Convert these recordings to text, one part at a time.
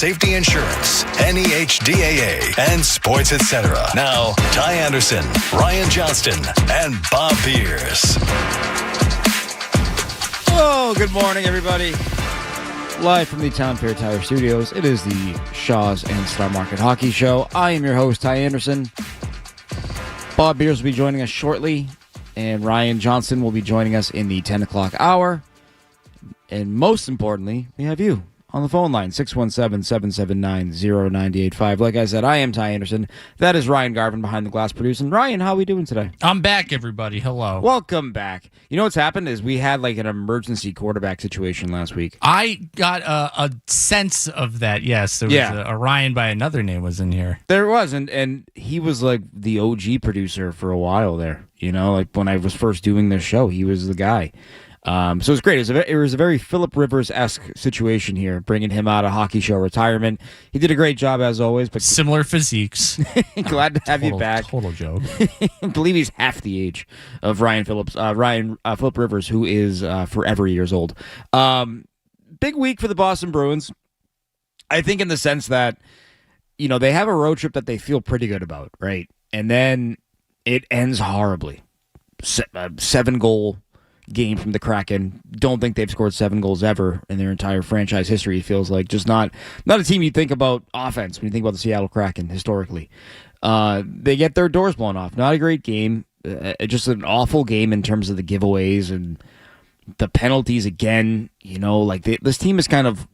safety insurance, NEHDAA, and sports, etc. Now, Ty Anderson, Ryan Johnston, and Bob Pierce. Oh, good morning, everybody. Live from the Town Fair Tire Studios, it is the Shaw's and Star Market Hockey Show. I am your host, Ty Anderson. Bob Pierce will be joining us shortly, and Ryan Johnston will be joining us in the 10 o'clock hour. And most importantly, we have you on the phone line, 617-779-0985. Like I said, I am Ty Anderson. That is Ryan Garvin behind the glass producing. Ryan, how are we doing today? I'm back, everybody. Hello. Welcome back. You know what's happened is we had like an emergency quarterback situation last week. I got a sense of that, yes. There was a Ryan by another name was in here. There was, and he was like the OG producer for a while there. You know, like when I was first doing this show, he was the guy. So it was great. It was a very Phillip Rivers-esque situation here, bringing him out of hockey show retirement. He did a great job as always, but similar physiques. Glad to have you back. Total joke. I believe he's half the age of Phillip Rivers, who is forever years old. Big week for the Boston Bruins. I think in the sense that, you know, they have a road trip that they feel pretty good about, right? And then it ends horribly. 7-goal game from the Kraken. Don't think they've scored 7 goals ever in their entire franchise history. It feels like just not a team you think about offense when you think about the Seattle Kraken historically. They get their doors blown off. Not a great game. Just an awful game in terms of the giveaways and the penalties again. You know, like this team is kind of...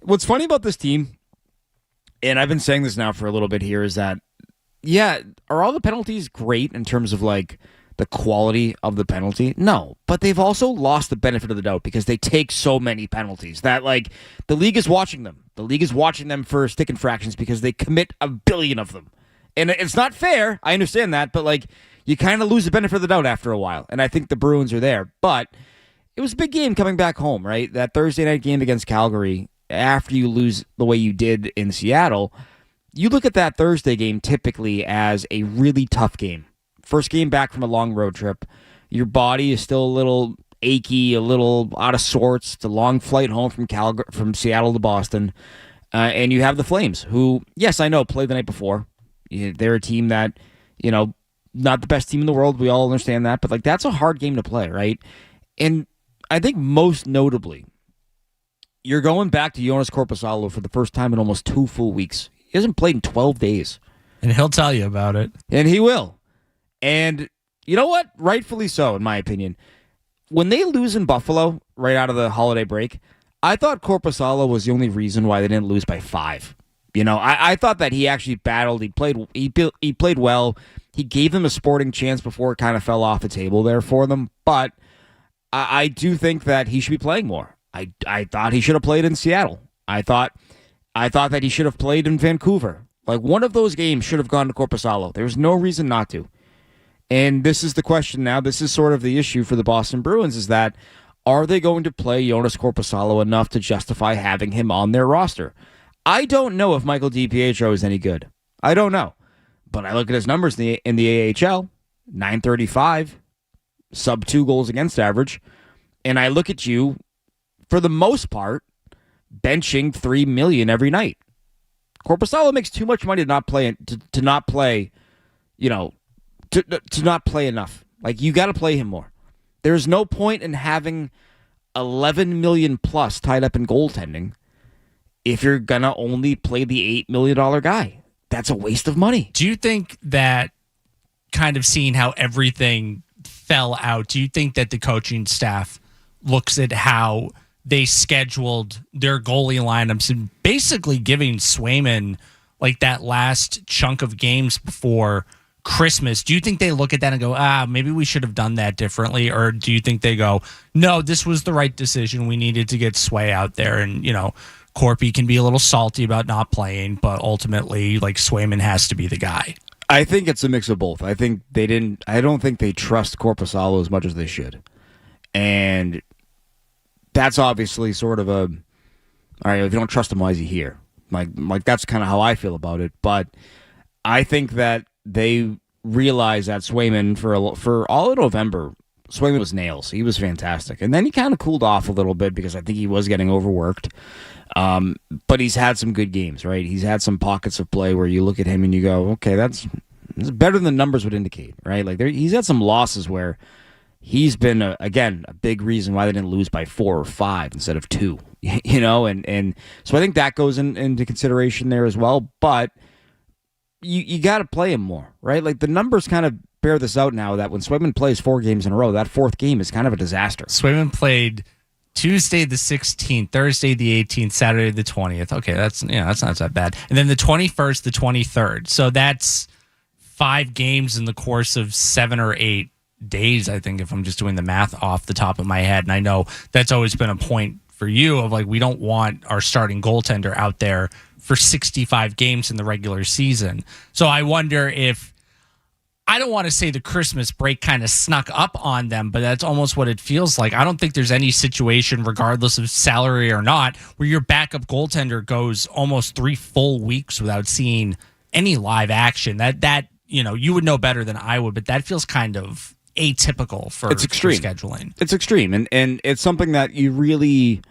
What's funny about this team, and I've been saying this now for a little bit here, is that, yeah, are all the penalties great in terms of like the quality of the penalty? No, but they've also lost the benefit of the doubt because they take so many penalties that like the league is watching them. The league is watching them for stick infractions because they commit a billion of them. And it's not fair. I understand that, but like you kind of lose the benefit of the doubt after a while. And I think the Bruins are there. But it was a big game coming back home, right? That Thursday night game against Calgary, after you lose the way you did in Seattle, you look at that Thursday game typically as a really tough game. First game back from a long road trip. Your body is still a little achy, a little out of sorts. It's a long flight home from Seattle to Boston. And you have the Flames, who, yes, I know, played the night before. They're a team that, you know, not the best team in the world. We all understand that. But, like, that's a hard game to play, right? And I think most notably, you're going back to Joonas Korpisalo for the first time in almost 2 full weeks. He hasn't played in 12 days. And he'll tell you about it. And he will. And you know what? Rightfully so, in my opinion. When they lose in Buffalo right out of the holiday break, I thought Korpisalo was the only reason why they didn't lose by 5. You know, I thought that he actually battled. He played well. He gave them a sporting chance before it kind of fell off the table there for them. But I do think that he should be playing more. I thought he should have played in Seattle. I thought that he should have played in Vancouver. Like, one of those games should have gone to Korpisalo. There was no reason not to. And this is the question now. This is sort of the issue for the Boston Bruins, is that are they going to play Joonas Korpisalo enough to justify having him on their roster? I don't know if Michael DiPietro is any good. I don't know. But I look at his numbers in the AHL, .935, sub 2 goals against average, and I look at you, for the most part, benching $3 million every night. Korpisalo makes too much money to not play, you know, to not play enough. Like, you got to play him more. There's no point in having $11 million plus tied up in goaltending if you're going to only play the $8 million guy. That's a waste of money. Do you think that, kind of seeing how everything fell out, do you think that the coaching staff looks at how they scheduled their goalie lineups and basically giving Swayman like that last chunk of games before Christmas? Do you think they look at that and go, maybe we should have done that differently? Or do you think they go, no, this was the right decision. We needed to get Sway out there, and, you know, Corpy can be a little salty about not playing, but ultimately, like, Swayman has to be the guy. I think it's a mix of both. I don't think they trust Korpisalo as much as they should. And that's obviously sort of all right, if you don't trust him, why is he here? Like that's kind of how I feel about it. But I think that they realized that Swayman, for all of November, Swayman was nails. He was fantastic. And then he kind of cooled off a little bit because I think he was getting overworked. But he's had some good games, right? He's had some pockets of play where you look at him and you go, okay, that's better than the numbers would indicate, right? Like he's had some losses where he's been, again, a big reason why they didn't lose by 4 or 5 instead of 2, and so I think that goes into consideration there as well. But you got to play him more, right? Like the numbers kind of bear this out now that when Swayman plays 4 games in a row, that 4th game is kind of a disaster. Swayman played Tuesday the 16th, Thursday the 18th, Saturday the 20th. Okay, that's not that bad. And then the 21st, the 23rd. So that's 5 games in the course of 7 or 8 days, I think, if I'm just doing the math off the top of my head. And I know that's always been a point for you of like, we don't want our starting goaltender out there for 65 games in the regular season. So I wonder if, I don't want to say the Christmas break kind of snuck up on them, but that's almost what it feels like. I don't think there's any situation, regardless of salary or not, where your backup goaltender goes almost 3 full weeks without seeing any live action. That you would know better than I would, but that feels kind of atypical for scheduling. It's extreme, and it's something that you really,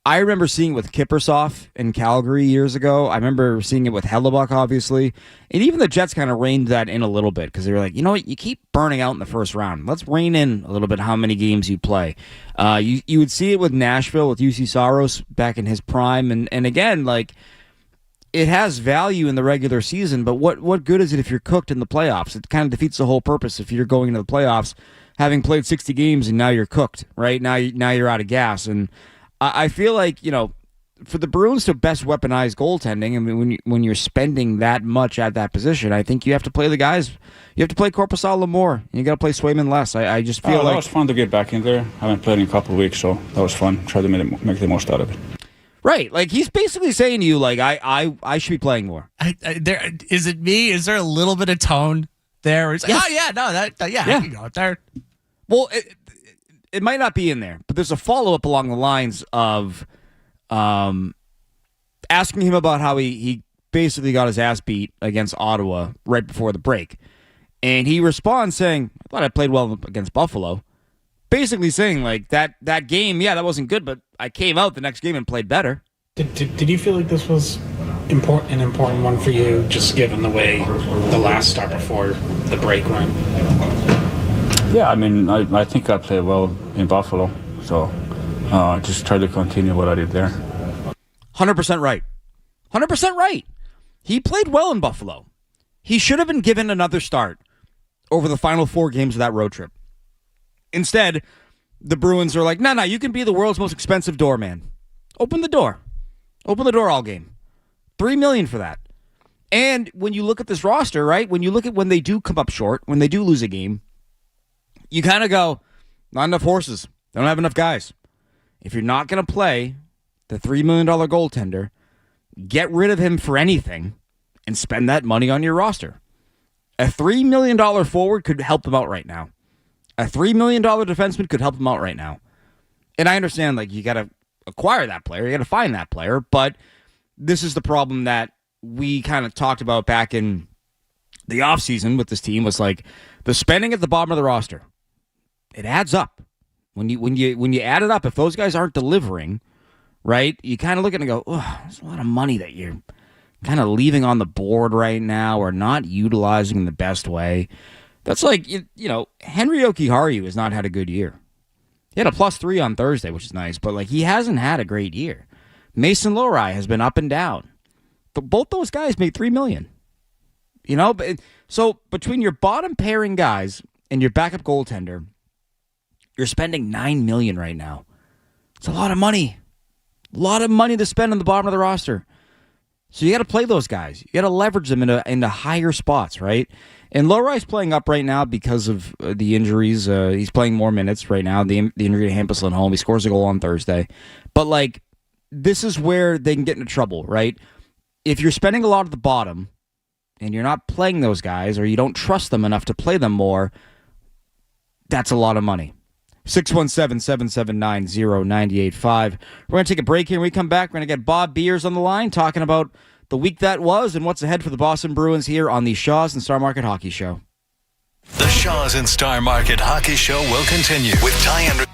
I remember seeing with Kiprusoff in Calgary years ago. I remember seeing it with Hellebuck, obviously, and even the Jets kind of reined that in a little bit because they were like, you know what, you keep burning out in the first round. Let's rein in a little bit how many games you play. You would see it with Nashville with UC Saros back in his prime, and again, like, it has value in the regular season, but what good is it if you're cooked in the playoffs? It kind of defeats the whole purpose if you're going into the playoffs having played 60 games and now you're cooked, right? Now you're out of gas. And I feel like, for the Bruins to best weaponize goaltending, I mean, when you're spending that much at that position, I think you have to play the guys. You have to play Korpisalo more, and you got to play Swayman less. I just feel like that was fun to get back in there. I haven't played in a couple of weeks, so that was fun. Try to make the most out of it. Right, like he's basically saying to you, like I should be playing more. Is it me? Is there a little bit of tone there? It's like, yes. oh yeah, no, I can go out there. Well, it might not be in there, but there's a follow up along the lines of asking him about how he basically got his ass beat against Ottawa right before the break, and he responds saying, "I thought I played well against Buffalo." Basically saying like that game, yeah, that wasn't good, but I came out the next game and played better. Did you feel like this was an important one for you, just given the way the last start before the break went? Yeah, I mean, I think I played well in Buffalo, so I just tried to continue what I did there. 100% right. 100% right. He played well in Buffalo. He should have been given another start over the final 4 games of that road trip. Instead, the Bruins are like, no, you can be the world's most expensive doorman. Open the door. Open the door all game. $3 million for that. And when you look at this roster, right, when you look at when they do come up short, when they do lose a game, you kind of go, not enough horses. They don't have enough guys. If you're not going to play the $3 million goaltender, get rid of him for anything and spend that money on your roster. A $3 million forward could help them out right now. A $3 million defenseman could help him out right now. And I understand, like, you got to acquire that player. You got to find that player. But this is the problem that we kind of talked about back in the offseason with this team was, like, the spending at the bottom of the roster. It adds up. When you add it up, if those guys aren't delivering, right, you kind of look at it and go, oh, there's a lot of money that you're kind of leaving on the board right now or not utilizing in the best way. That's like, Henry Jokiharju has not had a good year. He had a +3 on Thursday, which is nice, but like he hasn't had a great year. Mason Lohrei has been up and down. But both those guys made $3 million. So between your bottom pairing guys and your backup goaltender, you're spending $9 million right now. It's a lot of money. A lot of money to spend on the bottom of the roster. So you got to play those guys. You got to leverage them into higher spots, right? And Lohrai's playing up right now because of the injuries. He's playing more minutes right now. The injury to Hampus Lindholm. He scores a goal on Thursday. But, like, this is where they can get into trouble, right? If you're spending a lot at the bottom and you're not playing those guys or you don't trust them enough to play them more, that's a lot of money. 617-779-0985. We're going to take a break here. When we come back, we're going to get Bob Beers on the line talking about the week that was and what's ahead for the Boston Bruins here on the Shaws and Star Market Hockey Show. The Shaws and Star Market Hockey Show will continue with Ty Anderson.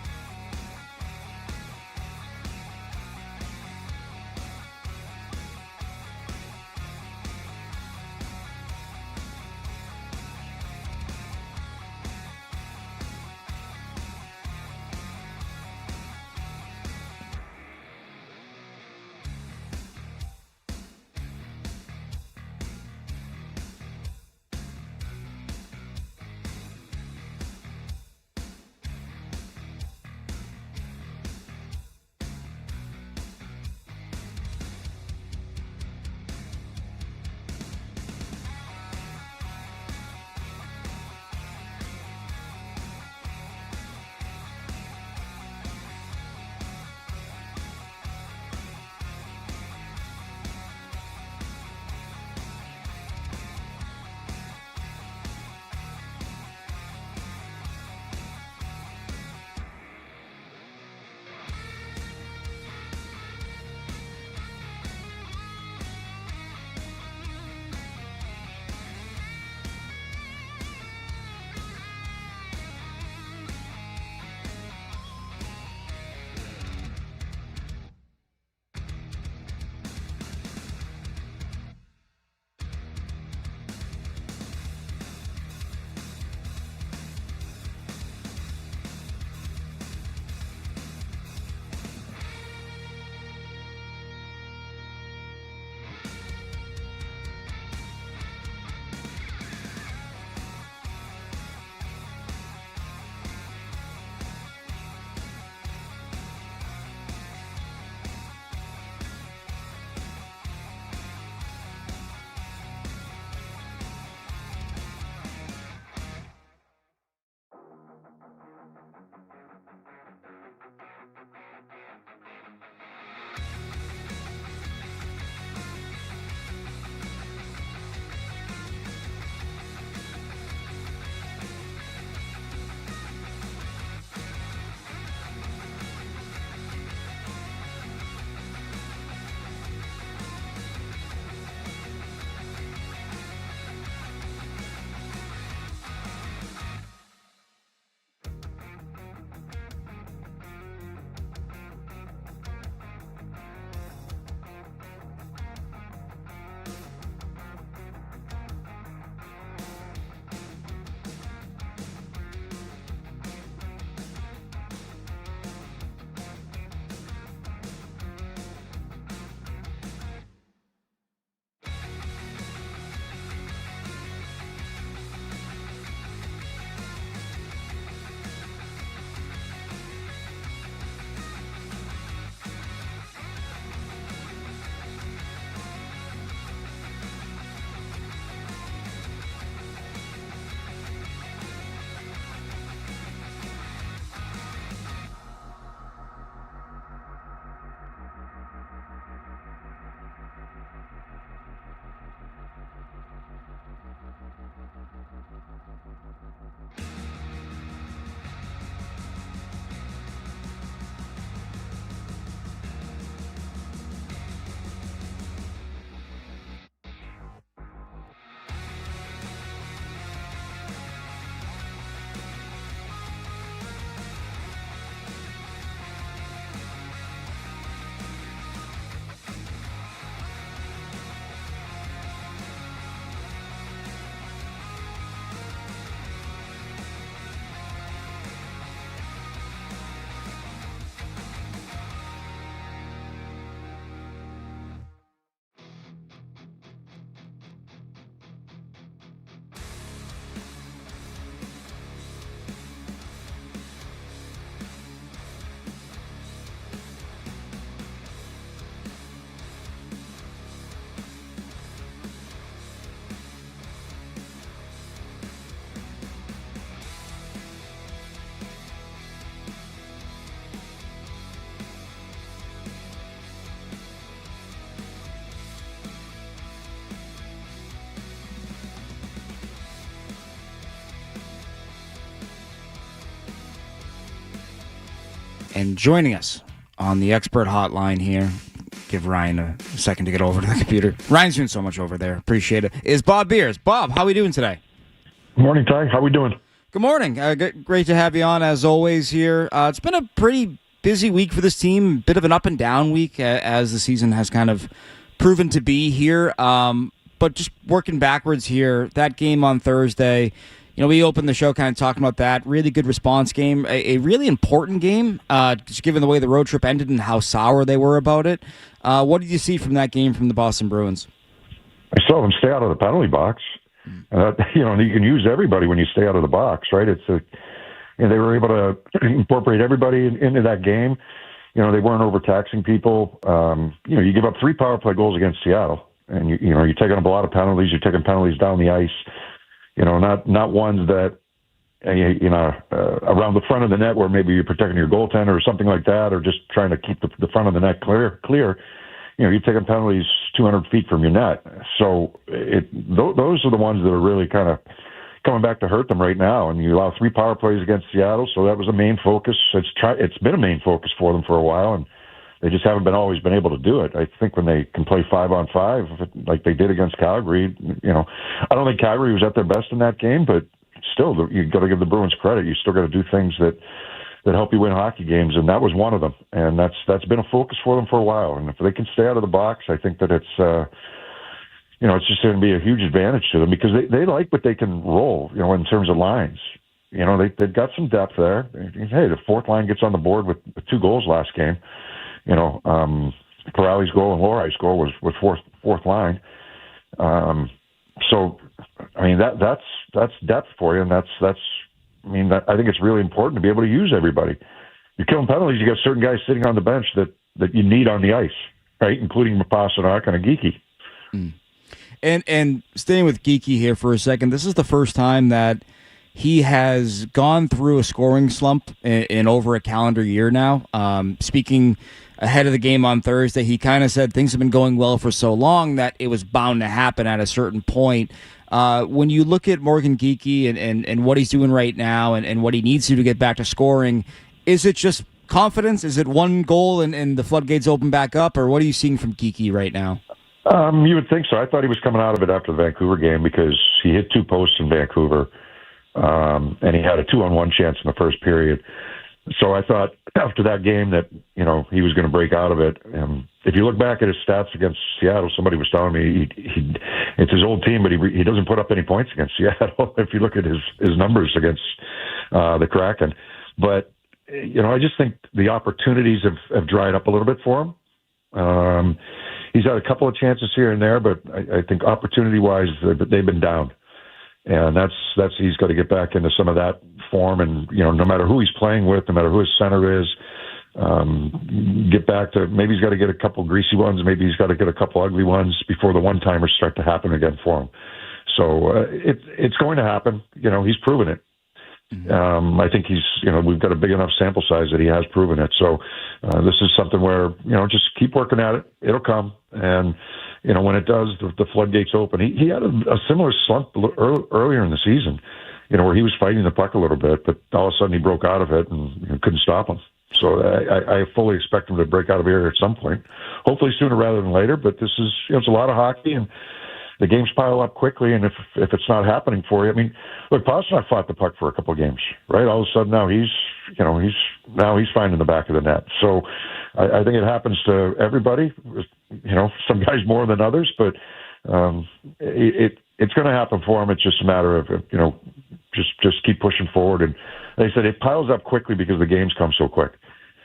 And joining us on the expert hotline here, give Ryan a second to get over to the computer. Ryan's doing so much over there. Appreciate it. Is Bob Beers. Bob, how are we doing today? Morning, Ty. How we doing? Good morning. Great to have you on as always here. It's been a pretty busy week for this team. Bit of an up and down week as the season has kind of proven to be here. But just working backwards here, that game on Thursday, we opened the show kind of talking about that. Really good response game. A really important game, just given the way the road trip ended and how sour they were about it. What did you see from that game from the Boston Bruins? I saw them stay out of the penalty box. You can use everybody when you stay out of the box, right? They were able to incorporate everybody into that game. They weren't overtaxing people. You give up 3 power play goals against Seattle, and you're taking up a lot of penalties. You're taking penalties down the ice. Not ones that around the front of the net where maybe you're protecting your goaltender or something like that, or just trying to keep the front of the net clear. You're taking penalties 200 feet from your net. So those are the ones that are really kind of coming back to hurt them right now. And you allow 3 power plays against Seattle, so that was a main focus. It's been a main focus for them for a while, and they just haven't always been able to do it. I think when they can play 5-on-5 like they did against Calgary, I don't think Calgary was at their best in that game, but still, you got to give the Bruins credit. You still got to do things that help you win hockey games, and that was one of them. And that's been a focus for them for a while. And if they can stay out of the box, I think that it's just going to be a huge advantage to them because they like what they can roll, in terms of lines. They've got some depth there. Hey, the fourth line gets on the board with 2 goals last game. Corrali's goal and Lorai's goal was fourth line. So, I mean, that's depth for you, and I think it's really important to be able to use everybody. You're killing penalties. You got certain guys sitting on the bench that you need on the ice, right? Including Pastrnak and a Geekie. And staying with Geekie here for a second, this is the first time that he has gone through a scoring slump in over a calendar year now. Speaking ahead of the game on Thursday, he kind of said things have been going well for so long that it was bound to happen at a certain point. When you look at Morgan Geekie and what he's doing right now and what he needs to get back to scoring, is it just confidence? Is it one goal and the floodgates open back up? Or what are you seeing from Geekie right now? You would think so. I thought he was coming out of it after the Vancouver game because he hit 2 posts in Vancouver, and he had a 2-on-1 chance in the first period. So I thought after that game that, he was going to break out of it. If you look back at his stats against Seattle, somebody was telling me it's his old team, but he doesn't put up any points against Seattle if you look at his numbers against the Kraken. But, I just think the opportunities have dried up a little bit for him. He's had a couple of chances here and there, but I think opportunity-wise, they've been down. And that's he's got to get back into some of that form. And, no matter who he's playing with, no matter who his center is, get back to, maybe he's got to get a couple greasy ones, maybe he's got to get a couple ugly ones before the one-timers start to happen again for him. So it's going to happen. He's proven it. I think we've got a big enough sample size that he has proven it. So this is something where, just keep working at it. It'll come. And, when it does, the floodgates open. He had a similar slump earlier in the season, where he was fighting the puck a little bit, but all of a sudden he broke out of it and couldn't stop him. So I fully expect him to break out of here at some point, hopefully sooner rather than later. But this is, it's a lot of hockey, and the games pile up quickly. And if it's not happening for you, I mean, look, Pastrnak fought the puck for a couple of games, right? All of a sudden now he's finding the back of the net. So I think it happens to everybody. Some guys more than others, but it's going to happen for him. It's just a matter of just keep pushing forward. And like I said, it piles up quickly because the games come so quick.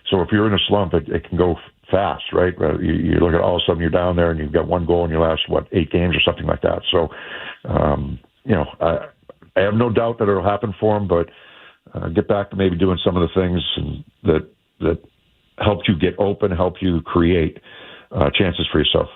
So if you're in a slump, it can go fast, right? You look at all of a sudden you're down there and you've got 1 goal in your last 8 games or something like that. So I have no doubt that it'll happen for him, but get back to maybe doing some of the things that help you get open, help you create chances for yourself.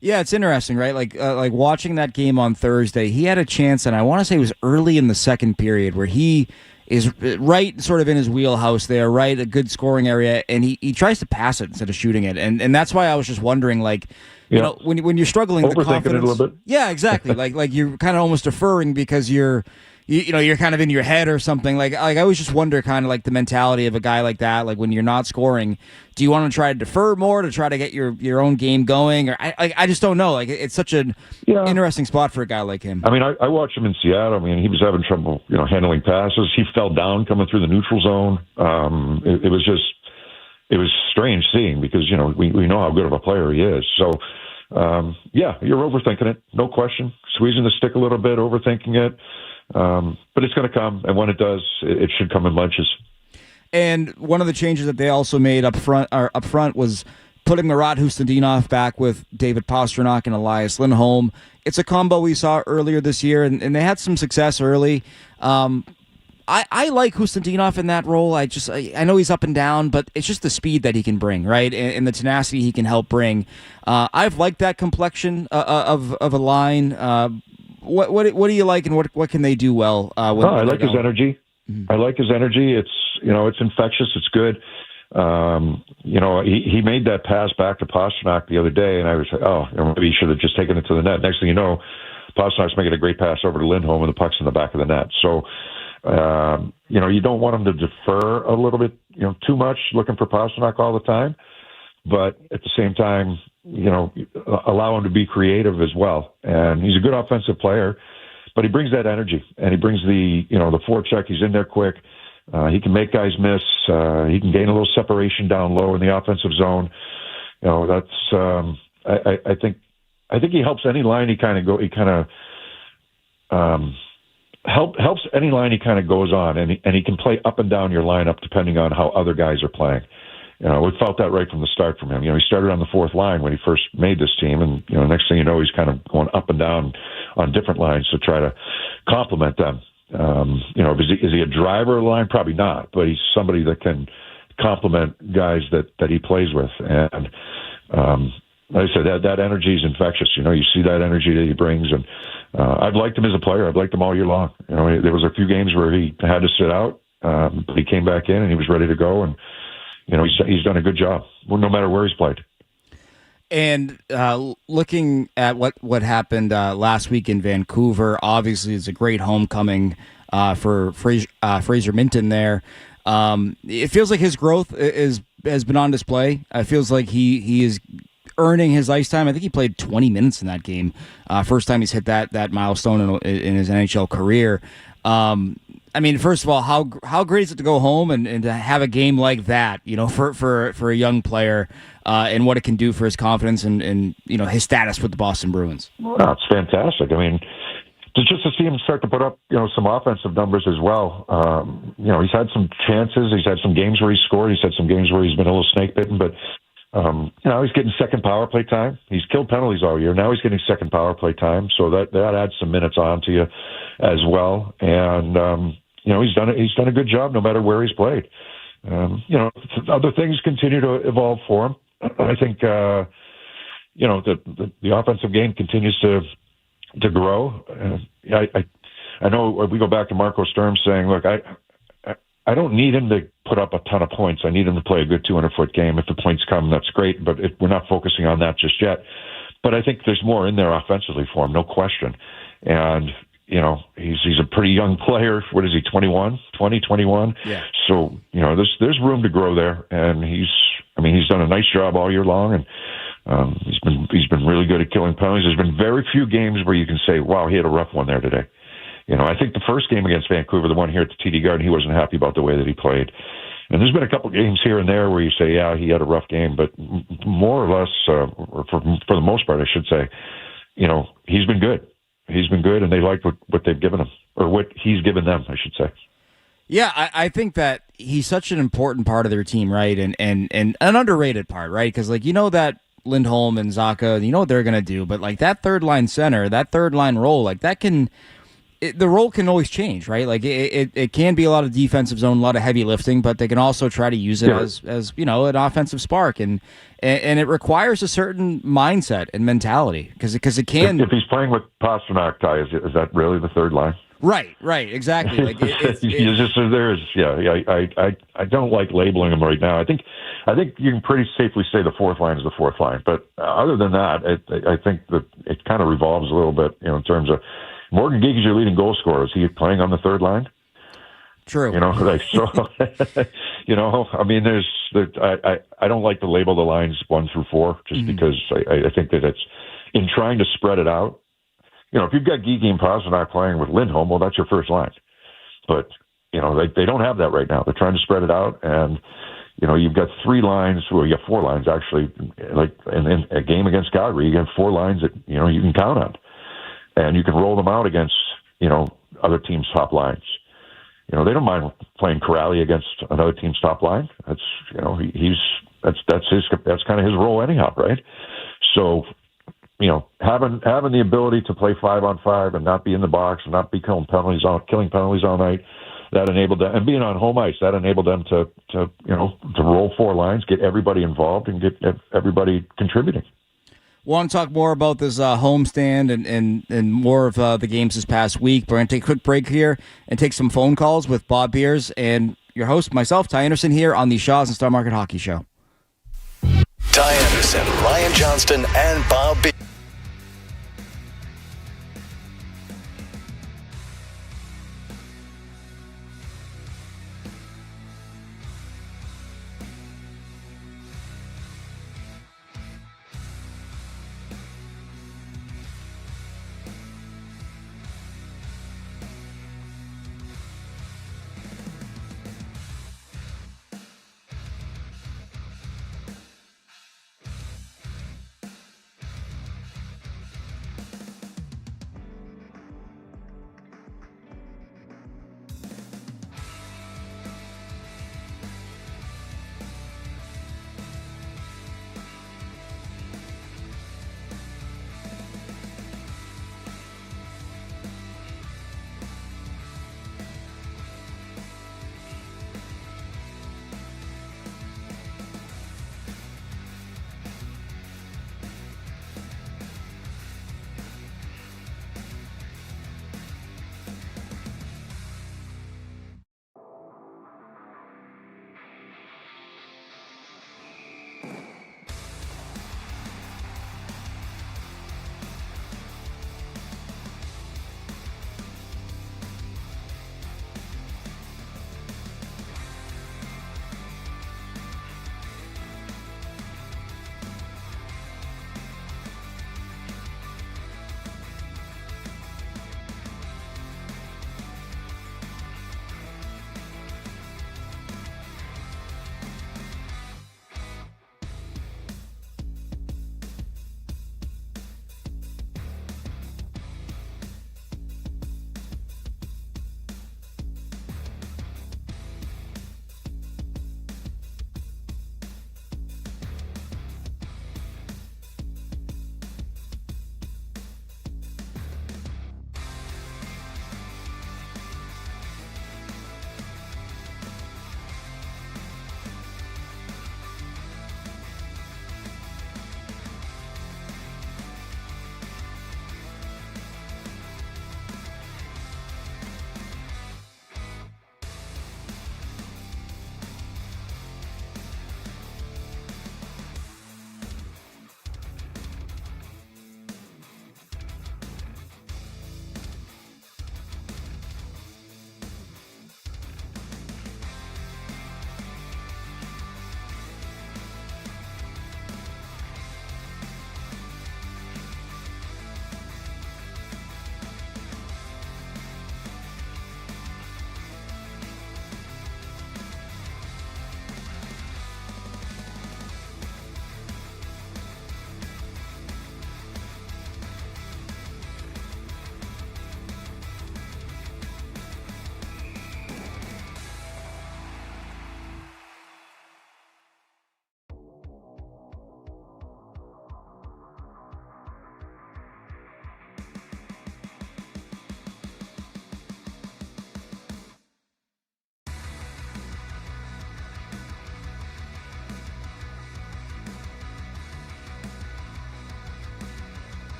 Yeah, it's interesting, right? Like watching that game on Thursday, he had a chance, and I want to say it was early in the second period, where he is right sort of in his wheelhouse there, right? A good scoring area, and he tries to pass it instead of shooting it. And that's why I was just wondering, like, you know, when you're struggling, the confidence. It a little bit. Yeah, exactly. like you're kind of almost deferring because you're you're kind of in your head or something. Like I always just wonder kind of like the mentality of a guy like that. Like when you're not scoring, do you want to try to defer more to try to get your own game going? Or I just don't know. Like it's such an interesting spot for a guy like him. I mean, I watched him in Seattle. I mean, he was having trouble, handling passes. He fell down coming through the neutral zone. It was strange seeing because, we know how good of a player he is. So, you're overthinking it. No question. Squeezing the stick a little bit, overthinking it. But it's going to come. And when it does, it should come in bunches. And one of the changes that they also made up front was putting Marat Hustadinov back with David Pastrnak and Elias Lindholm. It's a combo we saw earlier this year, and they had some success early. I like Hustadinov in that role. I know he's up and down, but it's just the speed that he can bring, right, and the tenacity he can help bring. I've liked that complexion of a line. What do you like, and what can they do well? I like his energy. Mm-hmm. I like his energy. It's it's infectious. It's good. He made that pass back to Pastrnak the other day, and I was like, maybe he should have just taken it to the net. Next thing you know, Pasternak's making a great pass over to Lindholm, and the puck's in the back of the net. So, you don't want him to defer a little bit, too much, looking for Pastrnak all the time. But at the same time, allow him to be creative as well. And he's a good offensive player, but he brings that energy, and he brings the forecheck. He's in there quick. He can make guys miss. He can gain a little separation down low in the offensive zone. That's I think he helps any line helps any line he kind of goes on, and he can play up and down your lineup depending on how other guys are playing. We felt that right from the start from him. He started on the fourth line when he first made this team, and next thing you know, he's kind of going up and down on different lines to try to complement them. Is he a driver of the line? Probably not, but he's somebody that can complement guys that he plays with. And like I said, that energy is infectious. You see that energy that he brings, and I've liked him as a player. I've liked him all year long. There was a few games where he had to sit out, but he came back in and he was ready to go, and he's done a good job, no matter where he's played. And looking at what happened last week in Vancouver, obviously it's a great homecoming for Fraser Minton there. It feels like his growth has been on display. It feels like he is earning his ice time. I think he played 20 minutes in that game. First time he's hit that milestone in his NHL career. I mean, first of all, how great is it to go home and to have a game like that, for a young player, and what it can do for his confidence and his status with the Boston Bruins? Well, it's fantastic. I mean, just to see him start to put up, some offensive numbers as well. He's had some chances. He's had some games where he scored. He's had some games where he's been a little snake bitten, but he's getting second power play time. He's killed penalties all year. Now he's getting second power play time, so that adds some minutes on to you as well. And he's done a good job no matter where he's played. Other things continue to evolve for him. I think the offensive game continues to grow. I know we go back to Marco Sturm saying, look, I don't need him to put up a ton of points. I need him to play a good 200-foot game. If the points come, that's great, but we're not focusing on that just yet. But I think there's more in there offensively for him, no question. And, he's a pretty young player. What is he, 21? Yeah. So, there's room to grow there. And he's done a nice job all year long, and he's been really good at killing penalties. There's been very few games where you can say, wow, he had a rough one there today. I think the first game against Vancouver, the one here at the TD Garden, he wasn't happy about the way that he played. And there's been a couple games here and there where you say, yeah, he had a rough game, but more or less, or for the most part, I should say, he's been good. He's been good, and they like what they've given him, or what he's given them, I should say. Yeah, I think that he's such an important part of their team, right? And an underrated part, right? Because, that Lindholm and Zacha, what they're going to do, but, that third-line center, that third-line role, the role can always change, right? It can be a lot of defensive zone, a lot of heavy lifting, but they can also try to use it as an offensive spark, and it requires a certain mindset and mentality because it can. If he's playing with Pastrnak, Ty, is that really the third line? Right, exactly. I don't like labeling them right now. I think you can pretty safely say the fourth line is the fourth line, but other than that, I think that it kind of revolves a little bit, in terms of. Morgan Geeky's your leading goal scorer. Is he playing on the third line? True. You know, like so. You know, I mean, I don't like to label the lines 1 through 4 just because I think that it's in trying to spread it out. You know, if you've got Geeky and Pastrnak playing with Lindholm, well, that's your first line. But you know, they don't have that right now. They're trying to spread it out, and you know, you've got 3 lines. Well, you have 4 lines actually. Like in a game against Calgary, you have 4 lines that you know you can count on, and you can roll them out against you know other teams' top lines. You know, they don't mind playing Corrali against another team's top line. That's you know that's kind of his role anyhow, right? So you know, having the ability to play 5-on-5 and not be in the box and not be killing penalties all night. That enabled them, and being on home ice, that enabled them to roll 4 lines, get everybody involved, and get everybody contributing. Want to talk more about this homestand and more of the games this past week. We're going to take a quick break here and take some phone calls with Bob Beers and your host, myself, Ty Anderson, here on the Shaw's and Star Market Hockey Show. Ty Anderson, Ryan Johnston, and Bob Beers.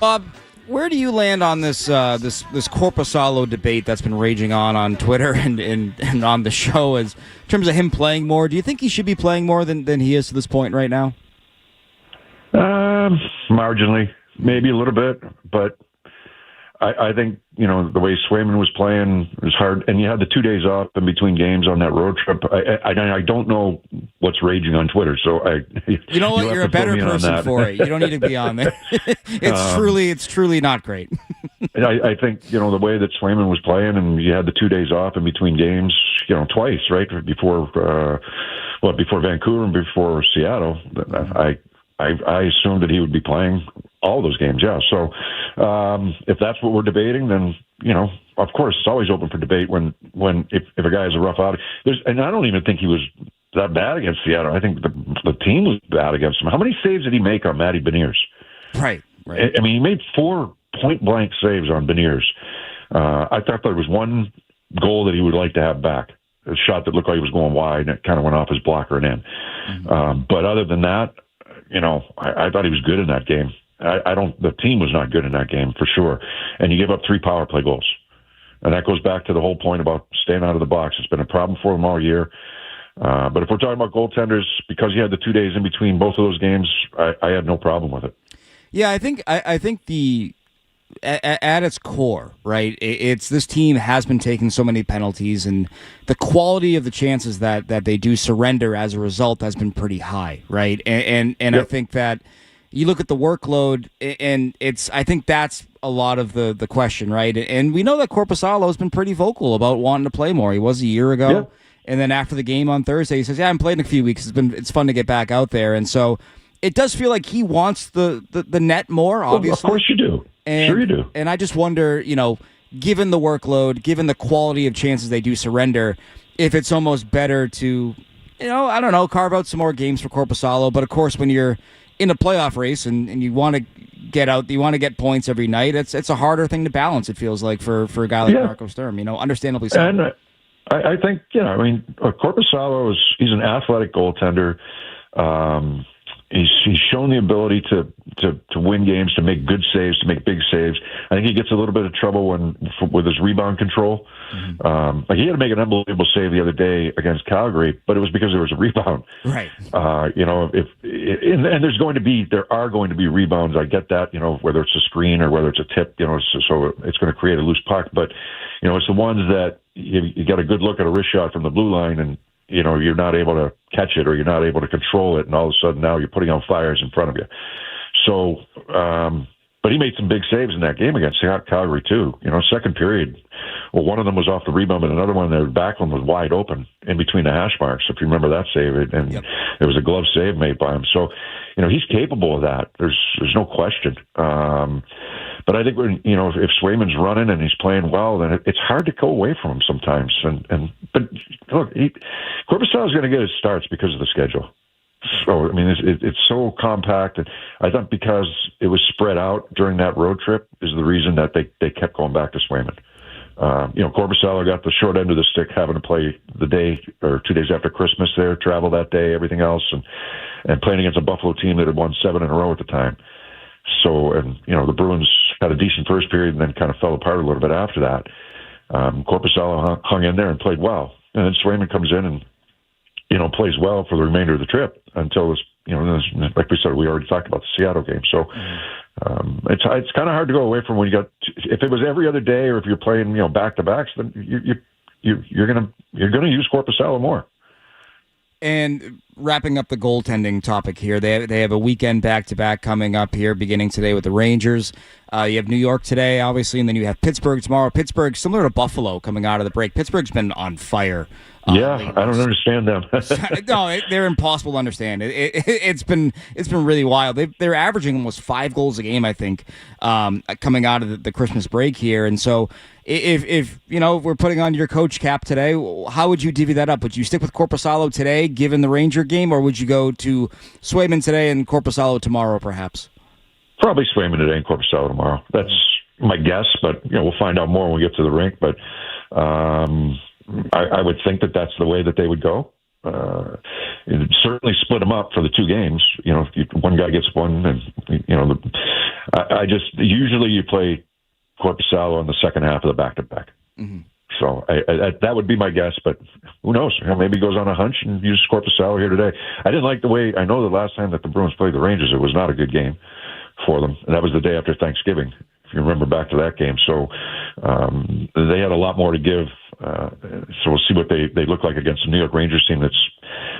Bob, where do you land on this this Korpisalo debate that's been raging on Twitter and on the show in terms of him playing more? Do you think he should be playing more than he is to this point right now? Marginally, maybe a little bit, but I think, the way Swayman was playing was hard, and you had the 2 days off in between games on that road trip. I don't know what's raging on Twitter, so you know what? You're a better person for it. You don't need to be on there. It's truly not great. I think, the way that Swayman was playing, and you had the 2 days off in between games, twice, right? Before Vancouver and before Seattle. I assumed that he would be playing all those games, yeah. So if that's what we're debating, then, of course, it's always open for debate if a guy has a rough outing. And I don't even think he was that bad against Seattle. I think the team was bad against him. How many saves did he make on Matty Beniers? Right. I mean, he made 4 point-blank saves on Beniers. I thought there was one goal that he would like to have back, a shot that looked like it was going wide, and it kind of went off his blocker and in. Mm-hmm. But other than that, I thought he was good in that game. The team was not good in that game, for sure. And you give up 3 power play goals. And that goes back to the whole point about staying out of the box. It's been a problem for them all year. But if we're talking about goaltenders, because you had the 2 days in between both of those games, I had no problem with it. Yeah, I think at its core, right, it's this team has been taking so many penalties, and the quality of the chances that they do surrender as a result has been pretty high, right? And yep. I think that you look at the workload, and I think that's a lot of the question, right? And we know that Korpisalo has been pretty vocal about wanting to play more. He was a year ago, yep. And then after the game on Thursday, he says, "Yeah, I haven't played in a few weeks. It's fun to get back out there," and so it does feel like he wants the net more. Obviously, well, of course you do. Sure you do. And I just wonder, given the workload, given the quality of chances they do surrender, if it's almost better to, I don't know, carve out some more games for Korpisalo. But of course, when you're in a playoff race and you want to get out, you want to get points every night, it's a harder thing to balance, it feels like, for a guy like Marco Sturm, understandably so. And I think, Korpisalo he's an athletic goaltender. He's shown the ability to win games, to make good saves, to make big saves. I think he gets a little bit of trouble with his rebound control. Mm-hmm. He had to make an unbelievable save the other day against Calgary, but it was because there was a rebound. Right. And there are going to be rebounds. I get that. Whether it's a screen or whether it's a tip. So it's going to create a loose puck. But it's the ones that you got a good look at a wrist shot from the blue line and. You're not able to catch it or you're not able to control it, and all of a sudden now you're putting out fires in front of you. So, but he made some big saves in that game against Calgary too. Second period, well, one of them was off the rebound, but another one, their backline was wide open in between the hash marks, if you remember that save, and yep. It was a glove save made by him. So, he's capable of that. There's no question. But I think if Swayman's running and he's playing well, then it's hard to go away from him sometimes. But look, Korpisalo is going to get his starts because of the schedule. So it's so compact, and I think because it was spread out during that road trip is the reason that they kept going back to Swayman. Korpisalo got the short end of the stick, having to play the day or 2 days after Christmas there, travel that day, everything else, and playing against a Buffalo team that had won 7 in a row at the time. So, the Bruins had a decent first period and then kind of fell apart a little bit after that. Korpisalo hung in there and played well. And then Swayman comes in and, plays well for the remainder of the trip until this, like we said, we already talked about the Seattle game. So it's kind of hard to go away from when you got, if it was every other day or if you're playing, back-to-backs, then you're going to use Korpisalo more. And wrapping up the goaltending topic here, they have a weekend back-to-back coming up here, beginning today with the Rangers. You have New York today, obviously, and then you have Pittsburgh tomorrow. Pittsburgh, similar to Buffalo, coming out of the break. Pittsburgh's been on fire. I don't understand them. No, they're impossible to understand. It's been really wild. They're averaging almost 5 goals a game, I think, coming out of the Christmas break here. And so, if we're putting on your coach cap today, how would you divvy that up? Would you stick with Korpisalo today, given the Ranger game, or would you go to Swayman today and Korpisalo tomorrow, perhaps? Probably Swayman today and Korpisalo tomorrow. That's my guess, but we'll find out more when we get to the rink. But I would think that that's the way that they would go. Certainly split them up for the 2 games. If one guy gets one, and I just usually you play Korpisalo in the second half of the back-to-back. Mm-hmm. So that would be my guess, but who knows? Maybe he goes on a hunch and uses Korpisalo here today. I didn't like the way. I know the last time that the Bruins played the Rangers, it was not a good game for them, and that was the day after Thanksgiving. If you remember back to that game, so they had a lot more to give. So we'll see what they look like against the New York Rangers team that's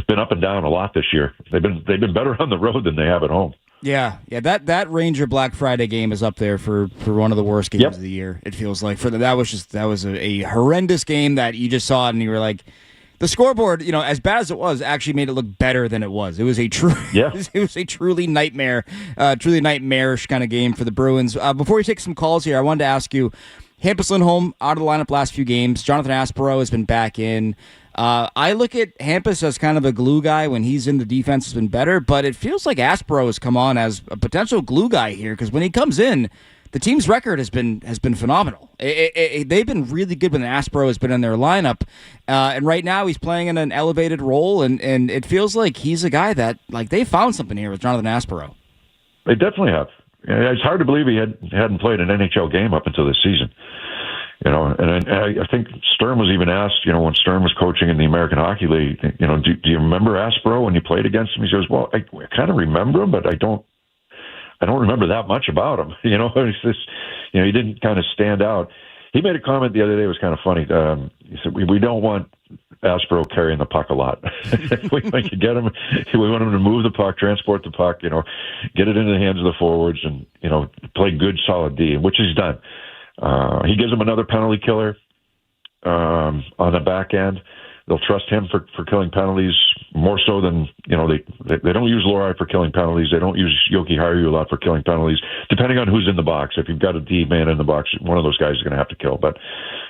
been up and down a lot this year. They've been better on the road than they have at home. Yeah. That Ranger Black Friday game is up there for one of the worst games of the year. It feels like that was a horrendous game that you just saw it and you were like, the scoreboard, as bad as it was, actually made it look better than it was. It was a it was a truly nightmarish kind of game for the Bruins. Before we take some calls here, I wanted to ask you, Hampus Lindholm out of the lineup last few games. Jonathan Aspero has been back in. I look at Hampus as kind of a glue guy. When he's in, the defense has been better, but it feels like Aspero has come on as a potential glue guy here because when he comes in, the team's record has been phenomenal. They've been really good when Aspero has been in their lineup, and right now he's playing in an elevated role, and it feels like he's a guy that they found something here with Jonathan Aspero. They definitely have. It's hard to believe he hadn't played an NHL game up until this season. And I think Sturm was even asked, when Sturm was coaching in the American Hockey League, do you remember Aspero when you played against him? He says, well, I kind of remember him, but I don't remember that much about him. It's just, he didn't kind of stand out. He made a comment the other day. It was kind of funny. He said, we don't want Aspero carrying the puck a lot. We could get him. We want him to move the puck, transport the puck, get it into the hands of the forwards and, play good, solid D, which he's done. He gives them another penalty killer on the back end. They'll trust him for killing penalties more so than, they don't use Lohrei for killing penalties. They don't use Yoki Haru a lot for killing penalties, depending on who's in the box. If you've got a D man in the box, one of those guys is going to have to kill. But,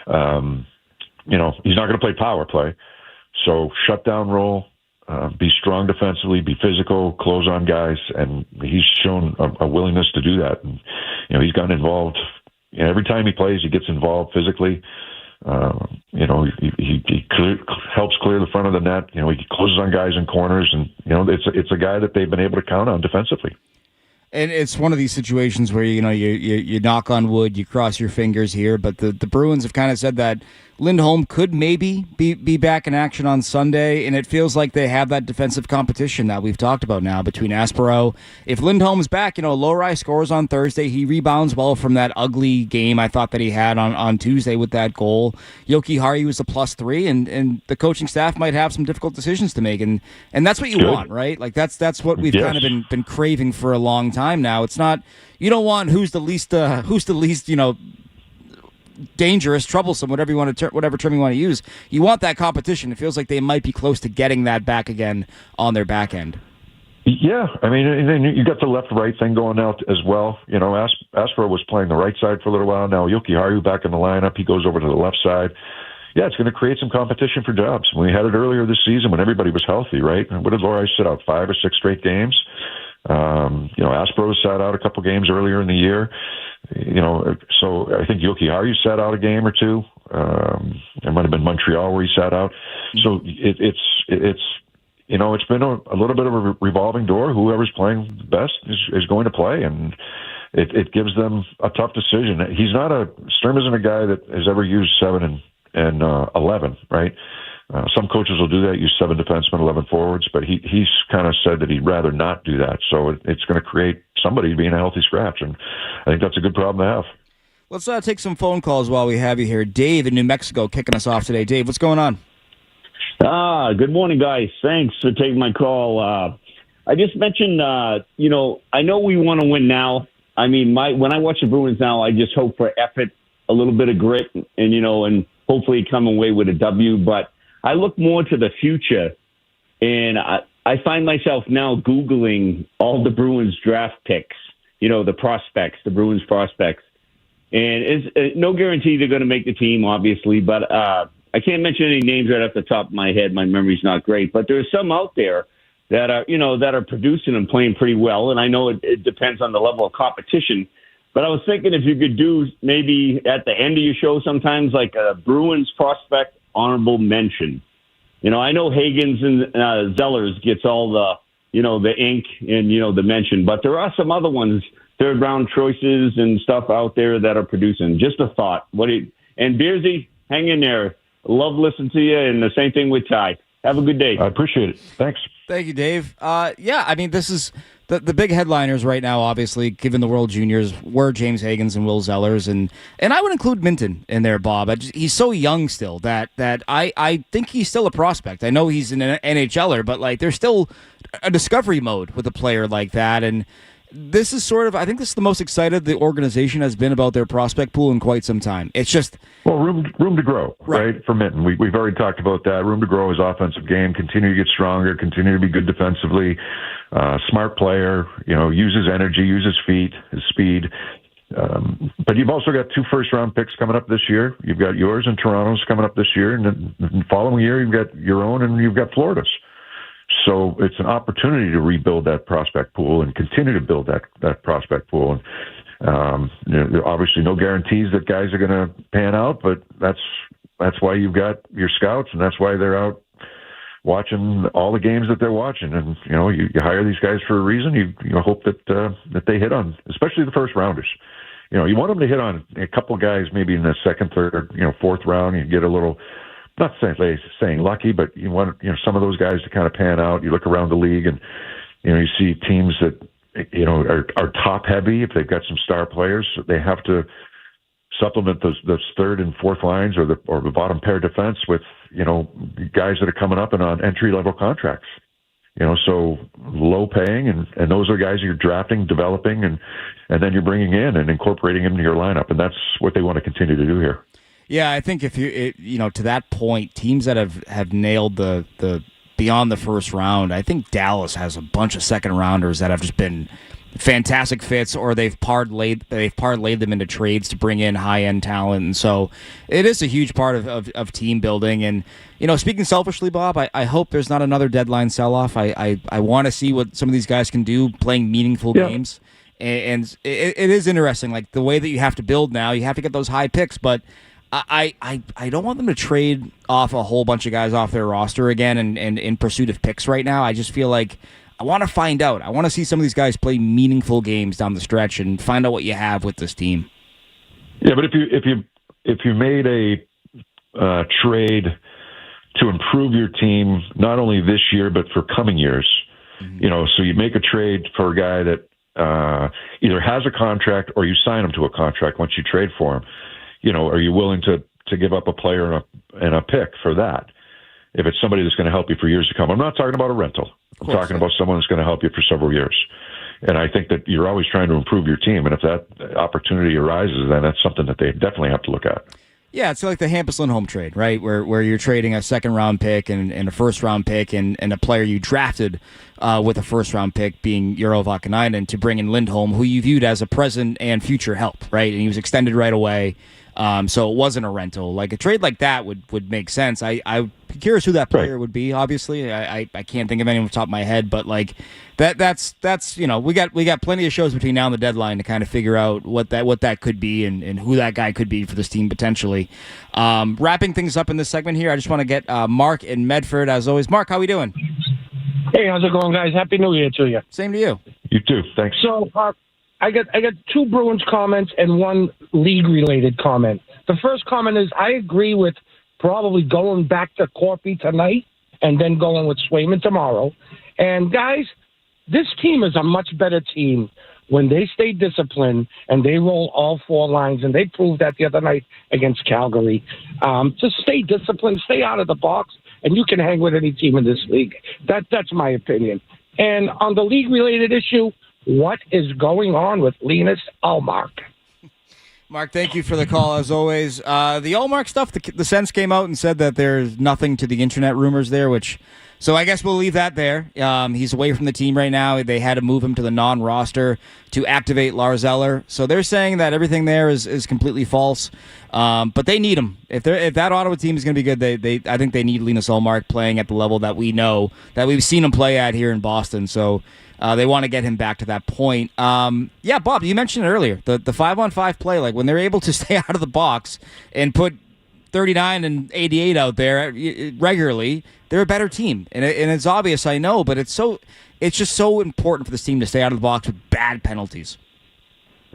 he's not going to play power play. So shut down role, be strong defensively, be physical, close on guys. And he's shown a willingness to do that. And, he's gotten involved. Every time he plays, he gets involved physically. He helps clear the front of the net. He closes on guys in corners, and it's a guy that they've been able to count on defensively. And it's one of these situations where you knock on wood, you cross your fingers here, but the Bruins have kind of said that Lindholm could maybe be back in action on Sunday, and it feels like they have that defensive competition that we've talked about now between Aspero. If Lindholm's back, Lohrei scores on Thursday. He rebounds well from that ugly game I thought that he had on Tuesday with that goal. Yoki Haru was a +3, and the coaching staff might have some difficult decisions to make, and that's what you want, right? That's what we've kind of been craving for a long time now. It's not, you don't want who's the least dangerous, troublesome, whatever term you want to use. You want that competition. It feels like they might be close to getting that back again on their back end. Yeah, I mean, and then you got the left-right thing going out as well. Aspero was playing the right side for a little while. Now Yoki Haru back in the lineup. He goes over to the left side. Yeah, it's going to create some competition for jobs. We had it earlier this season when everybody was healthy, right? What did Lohrei sit out, 5 or 6 straight games? Aspero sat out a couple games earlier in the year. So I think Yoki Haru sat out a game or two. It might have been Montreal where he sat out. So it's been a little bit of a revolving door. Whoever's playing best is going to play, and it gives them a tough decision. Sturm isn't a guy that has ever used 7 and 11, right? Some coaches will do that, use 7 defensemen, 11 forwards, but he's kind of said that he'd rather not do that. So it's going to create somebody being a healthy scratch, and I think that's a good problem to have. Let's take some phone calls while we have you here. Dave in New Mexico kicking us off today. Dave, what's going on? Good morning, guys. Thanks for taking my call. I just mentioned, I know we want to win now. I mean, when I watch the Bruins now, I just hope for effort, a little bit of grit, and hopefully come away with a W. But I look more to the future, and I find myself now Googling all the Bruins draft picks, the Bruins prospects. And it's no guarantee they're going to make the team, obviously, but I can't mention any names right off the top of my head. My memory's not great, but there's some out there that are producing and playing pretty well. And I know it depends on the level of competition, but I was thinking if you could do maybe at the end of your show sometimes like a Bruins prospect honorable mention. I know Hagens and Zellers gets all the ink and, the mention, but there are some other ones third round choices and stuff out there that are producing. Just a thought. And Beersy, hang in there. Love listening to you, and the same thing with Ty. Have a good day. I appreciate it. Thanks. Thank you, Dave. Yeah, I mean, this is the big headliners right now, obviously, given the World Juniors, were James Higgins and Will Zellers, and I would include Minton in there, Bob. He's so young still that I think he's still a prospect. I know he's an NHLer, but like there's still a discovery mode with a player like that, and this is I think this is the most excited the organization has been about their prospect pool in quite some time. It's just room to grow, right? For Minton, we've already talked about that. Room to grow his offensive game, continue to get stronger, continue to be good defensively. Smart player, uses energy, uses feet, his speed. But you've also got 2 first-round picks coming up this year. You've got yours and Toronto's coming up this year, and then the following year you've got your own and you've got Florida's. So it's an opportunity to rebuild that prospect pool and continue to build that prospect pool. And obviously no guarantees that guys are going to pan out, but that's why you've got your scouts, and that's why they're out watching all the games that they're watching. And you hire these guys for a reason. You hope that they hit on, especially the first rounders. You want them to hit on a couple of guys maybe in the second, third, fourth round. You get a little. Not saying lucky, but you want some of those guys to kind of pan out. You look around the league, and you see teams that are top heavy. If they've got some star players, they have to supplement those third and fourth lines or the bottom pair defense with guys that are coming up and on entry level contracts. So low paying, and those are guys you're drafting, developing, and then you're bringing in and incorporating them into your lineup, and that's what they want to continue to do here. Yeah, I think if to that point, teams that have nailed the beyond the first round, I think Dallas has a bunch of second rounders that have just been fantastic fits, or they've parlayed them into trades to bring in high end talent, and so it is a huge part of team building. And speaking selfishly, Bob, I hope there's not another deadline sell off. I want to see what some of these guys can do playing meaningful games. And it is interesting, like the way that you have to build now. You have to get those high picks, but I don't want them to trade off a whole bunch of guys off their roster again and in pursuit of picks right now. I just feel like I want to find out. I want to see some of these guys play meaningful games down the stretch and find out what you have with this team. Yeah, but if you made a trade to improve your team not only this year but for coming years, so you make a trade for a guy that either has a contract or you sign him to a contract once you trade for him. Are you willing to give up a player and a pick for that? If it's somebody that's going to help you for years to come. I'm not talking about a rental. I'm talking about someone that's going to help you for several years. And I think that you're always trying to improve your team. And if that opportunity arises, then that's something that they definitely have to look at. Yeah, it's like the Hampus Lindholm trade, right? Where you're trading a second-round pick and a first-round pick and a player you drafted with a first-round pick being Urho Vakanainen to bring in Lindholm, who you viewed as a present and future help, right? And he was extended right away. So it wasn't a rental. Like a trade like that would make sense. I'd be curious who that player would be. Obviously, I can't think of anyone off the top of my head, but like that's we got plenty of shows between now and the deadline to kind of figure out what that could be and who that guy could be for this team potentially. Wrapping things up in this segment here, I just want to get Mark in Medford as always. Mark, how we doing? Hey, how's it going, guys? Happy New Year to you. Same to you. You too. Thanks. So, I got 2 Bruins comments and 1 league-related comment. The first comment is I agree with probably going back to Corpy tonight and then going with Swayman tomorrow. And, guys, this team is a much better team when they stay disciplined and they roll all 4 lines, and they proved that the other night against Calgary. Just stay disciplined, stay out of the box, and you can hang with any team in this league. That's my opinion. And on the league-related issue, what is going on with Linus Ullmark? Mark, thank you for the call, as always. The Ullmark stuff, the Sens came out and said that there's nothing to the internet rumors there, so I guess we'll leave that there. He's away from the team right now. They had to move him to the non-roster to activate Lars Eller. So they're saying that everything there is completely false. But they need him. If that Ottawa team is going to be good, I think they need Linus Ullmark playing at the level that we know, that we've seen him play at here in Boston. So they want to get him back to that point. Yeah, Bob, you mentioned it earlier, the 5-on-5 play, like when they're able to stay out of the box and put 39 and 88 out there regularly, they're a better team. And it's obvious, I know, but it's just so important for this team to stay out of the box with bad penalties.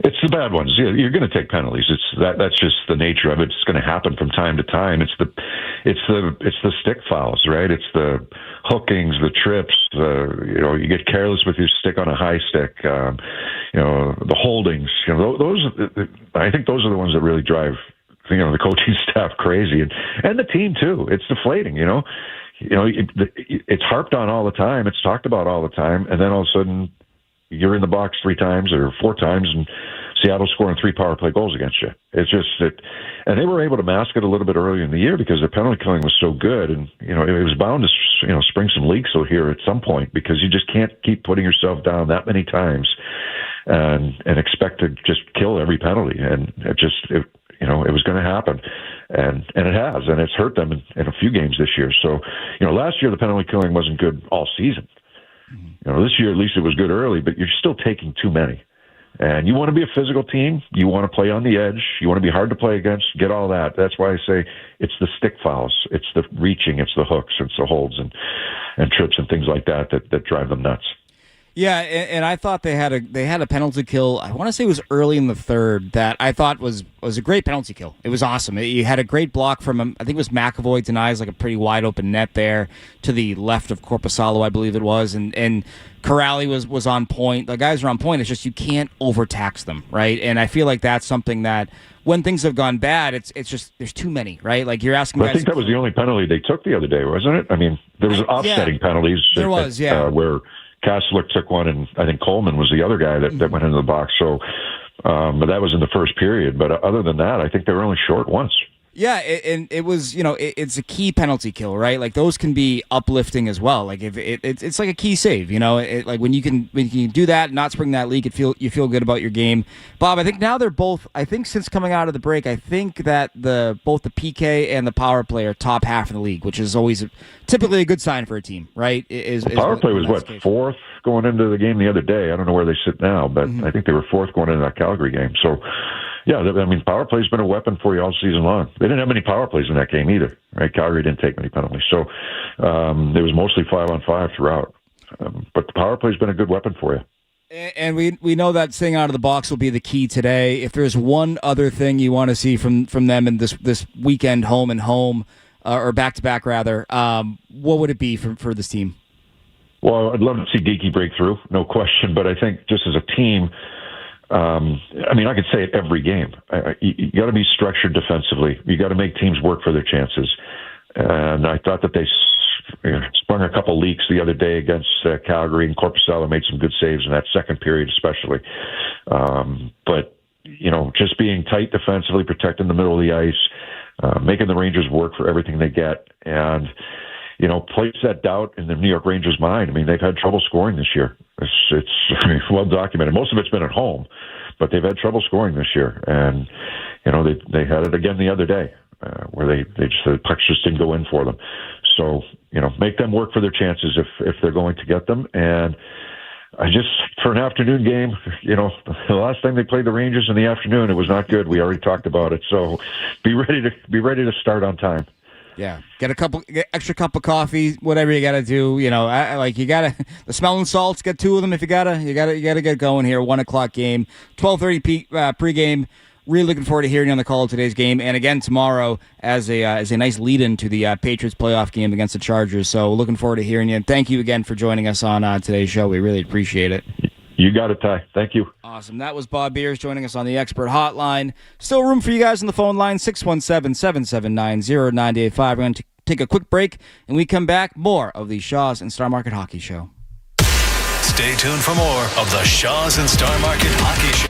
It's the bad ones. Yeah, you're going to take penalties. That's just the nature of it. It's going to happen from time to time. It's the stick fouls, right? It's the hookings, the trips. You get careless with your stick on a high stick. The holdings. Those. I think those are the ones that really drive the coaching staff crazy and the team too. It's deflating. It's harped on all the time. It's talked about all the time, and then all of a sudden, you're in the box 3 times or 4 times, and Seattle's scoring 3 power play goals against you. It's just that, and they were able to mask it a little bit earlier in the year because their penalty killing was so good, and it was bound to spring some leaks here at some point because you just can't keep putting yourself down that many times and expect to just kill every penalty, and it was going to happen, and it has, and it's hurt them in a few games this year. So last year the penalty killing wasn't good all season. This year, at least it was good early, but you're still taking too many. And you want to be a physical team. You want to play on the edge. You want to be hard to play against, get all that. That's why I say it's the stick fouls. It's the reaching. It's the hooks. It's the holds and trips and things like that drive them nuts. Yeah, and I thought they had a penalty kill. I want to say it was early in the third that I thought was a great penalty kill. It was awesome. You had a great block from him. I think it was McAvoy denies like a pretty wide open net there to the left of Korpisalo, I believe it was, and Corrali was on point. The guys are on point. It's just you can't overtax them, right? And I feel like that's something that when things have gone bad, it's just there's too many, right? Like you're asking. I think that was the only penalty they took the other day, wasn't it? I mean, there was offsetting penalties. There was, where Kaslik took one, and I think Coleman was the other guy that went into the box. So, but that was in the first period. But other than that, I think they were only short once. Yeah, and it was, it's a key penalty kill, right? Like those can be uplifting as well. Like if it's like a key save, like when you can do that, not spring that leak, you feel good about your game. Bob, I think now they're both. I think since coming out of the break, I think that both the PK and the power play are top half in the league, which is always typically a good sign for a team, right? Power play was fourth going into the game the other day. I don't know where they sit now, but I think they were fourth going into that Calgary game. So. Yeah, I mean, power play's been a weapon for you all season long. They didn't have many power plays in that game either, right? Calgary didn't take many penalties. So there was mostly 5-on-5 throughout. But the power play's been a good weapon for you. And we know that staying out of the box will be the key today. If there's one other thing you want to see from them in this weekend home and home, or back-to-back rather, what would it be for this team? Well, I'd love to see Geekie break through, no question. But I think just as a team, I could say it every game. You got to be structured defensively. You got to make teams work for their chances. And I thought that they sprung a couple leaks the other day against Calgary, and Korpisalo made some good saves in that second period especially. But just being tight defensively, protecting the middle of the ice, making the Rangers work for everything they get, and place that doubt in the New York Rangers' mind. I mean, they've had trouble scoring this year. It's well documented. Most of it's been at home, but they've had trouble scoring this year. And, they had it again the other day where the pucks just didn't go in for them. So, make them work for their chances if they're going to get them. And for an afternoon game, the last time they played the Rangers in the afternoon, it was not good. We already talked about it. So be ready to start on time. Yeah, get extra cup of coffee, whatever you got to do. You got to the smelling salts. Get 2 of them if you gotta get going here. 1:00 game, 12:30 pregame. Really looking forward to hearing you on the call of today's game, and again tomorrow as a nice lead-in to the Patriots playoff game against the Chargers. So looking forward to hearing you, and thank you again for joining us on today's show. We really appreciate it. You got it, Ty. Thank you. Awesome. That was Bob Beers joining us on the Expert Hotline. Still room for you guys on the phone line, 617-779-0985. We're going to take a quick break, and we come back, more of the Shaw's and Star Market Hockey Show. Stay tuned for more of the Shaw's and Star Market Hockey Show.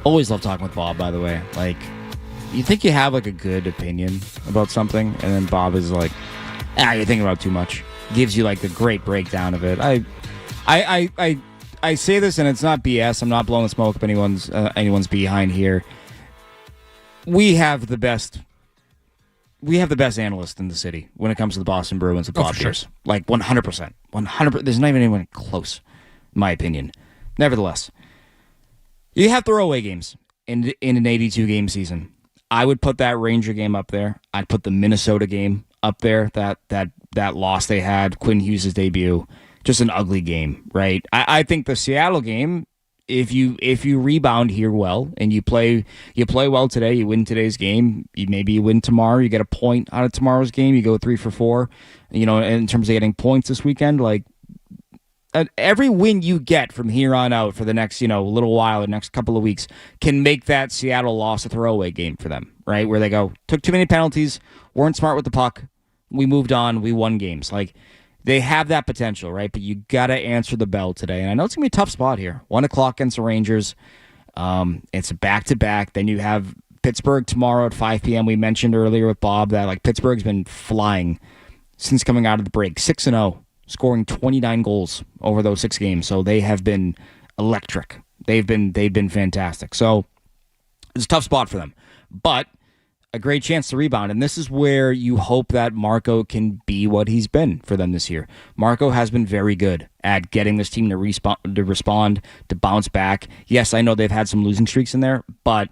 Always love talking with Bob, by the way. Like, you think you have like a good opinion about something, and then Bob is like, you're thinking about too much. Gives you like the great breakdown of it. I say this, and it's not BS. I'm not blowing smoke up anyone's behind here. We have the best analyst in the city when it comes to the Boston Bruins with Bob Pierce. Sure. Like 100%. 100%. There's not even anyone close, in my opinion. Nevertheless, you have throwaway games in an 82-game season. I would put that Ranger game up there. I'd put the Minnesota game up there. That loss they had, Quinn Hughes' debut, just an ugly game, right? I think the Seattle game, if you rebound here well and you play well today, you win today's game. Maybe you win tomorrow. You get a point out of tomorrow's game. You go 3 for 4. In terms of getting points this weekend, like every win you get from here on out for the next little while, the next couple of weeks, can make that Seattle loss a throwaway game for them, right? Where they go, took too many penalties, weren't smart with the puck, we moved on, we won games. Like, they have that potential, right? But you got to answer the bell today. And I know it's going to be a tough spot here. 1 o'clock against the Rangers. It's a back-to-back. Then you have Pittsburgh tomorrow at 5 p.m. We mentioned earlier with Bob that like Pittsburgh's been flying since coming out of the break. 6-0, scoring 29 goals over those 6 games. So they have been electric. They've been fantastic. So it's a tough spot for them. But a great chance to rebound, and this is where you hope that Marco can be what he's been for them this year. Marco has been very good at getting this team to respond, to bounce back. Yes, I know they've had some losing streaks in there, but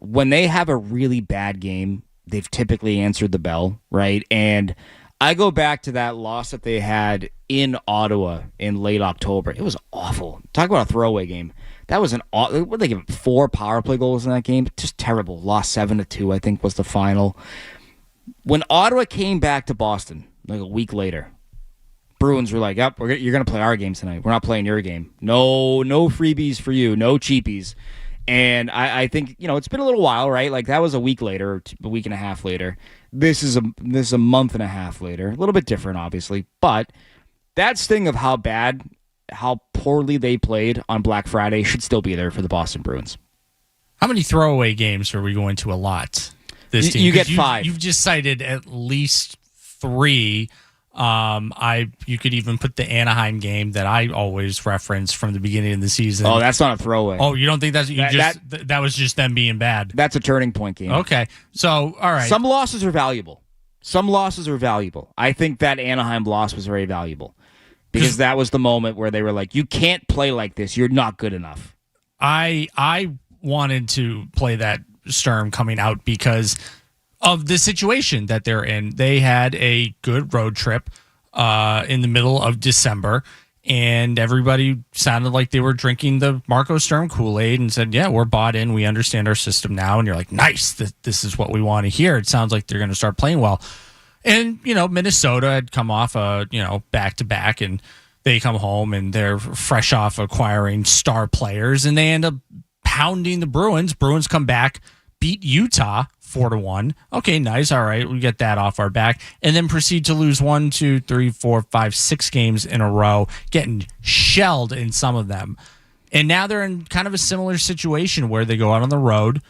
when they have a really bad game, they've typically answered the bell, right? And I go back to that loss that they had in Ottawa in late October. It was awful. Talk about a throwaway game. That was what they give 4 power play goals in that game. Just terrible. Lost 7-2, I think, was the final. When Ottawa came back to Boston, like a week later, Bruins were like, "Yep, you're going to play our game tonight. We're not playing your game. No freebies for you. No cheapies." And I think it's been a little while, right? Like that was a week later, a week and a half later. This is a month and a half later. A little bit different, obviously, but that sting of how poorly they played on Black Friday should still be there for the Boston Bruins. How many throwaway games are we going to allot this team? You get 5. You've just cited at least 3. You could even put the Anaheim game that I always reference from the beginning of the season. Oh, that's not a throwaway. Oh, you don't think that was just them being bad? That's a turning point game. Okay, so all right. Some losses are valuable. I think that Anaheim loss was very valuable. Because that was the moment where they were like, you can't play like this. You're not good enough. I wanted to play that Sturm coming out because of the situation that they're in. They had a good road trip in the middle of December, and everybody sounded like they were drinking the Marco Sturm Kool-Aid and said, yeah, we're bought in. We understand our system now. And you're like, nice. This is what we want to hear. It sounds like they're going to start playing well. And, Minnesota had come off back-to-back, and they come home, and they're fresh off acquiring star players, and they end up pounding the Bruins. Bruins come back, beat Utah 4-1. Okay, nice. All right, we get that off our back. And then proceed to lose 1, 2, 3, 4, 5, 6 games in a row, getting shelled in some of them. And now they're in kind of a similar situation where they go out on the road.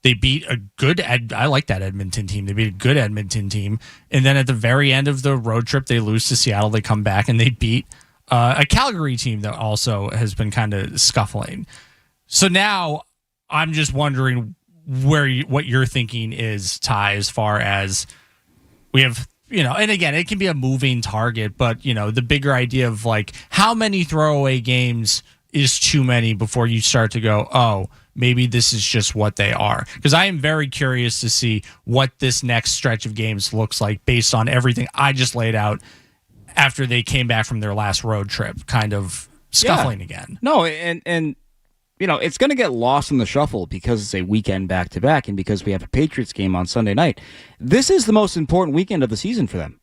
They beat a good, I like that Edmonton team. They beat a good Edmonton team. And then at the very end of the road trip, they lose to Seattle. They come back and they beat a Calgary team that also has been kind of scuffling. So now I'm just wondering what you're thinking is, Ty, as far as we have, and again, it can be a moving target, but, the bigger idea of like how many throwaway games is too many before you start to go, oh, maybe this is just what they are. Because I am very curious to see what this next stretch of games looks like based on everything I just laid out after they came back from their last road trip, kind of scuffling again. No, and it's going to get lost in the shuffle because it's a weekend back-to-back and because we have a Patriots game on Sunday night. This is the most important weekend of the season for them.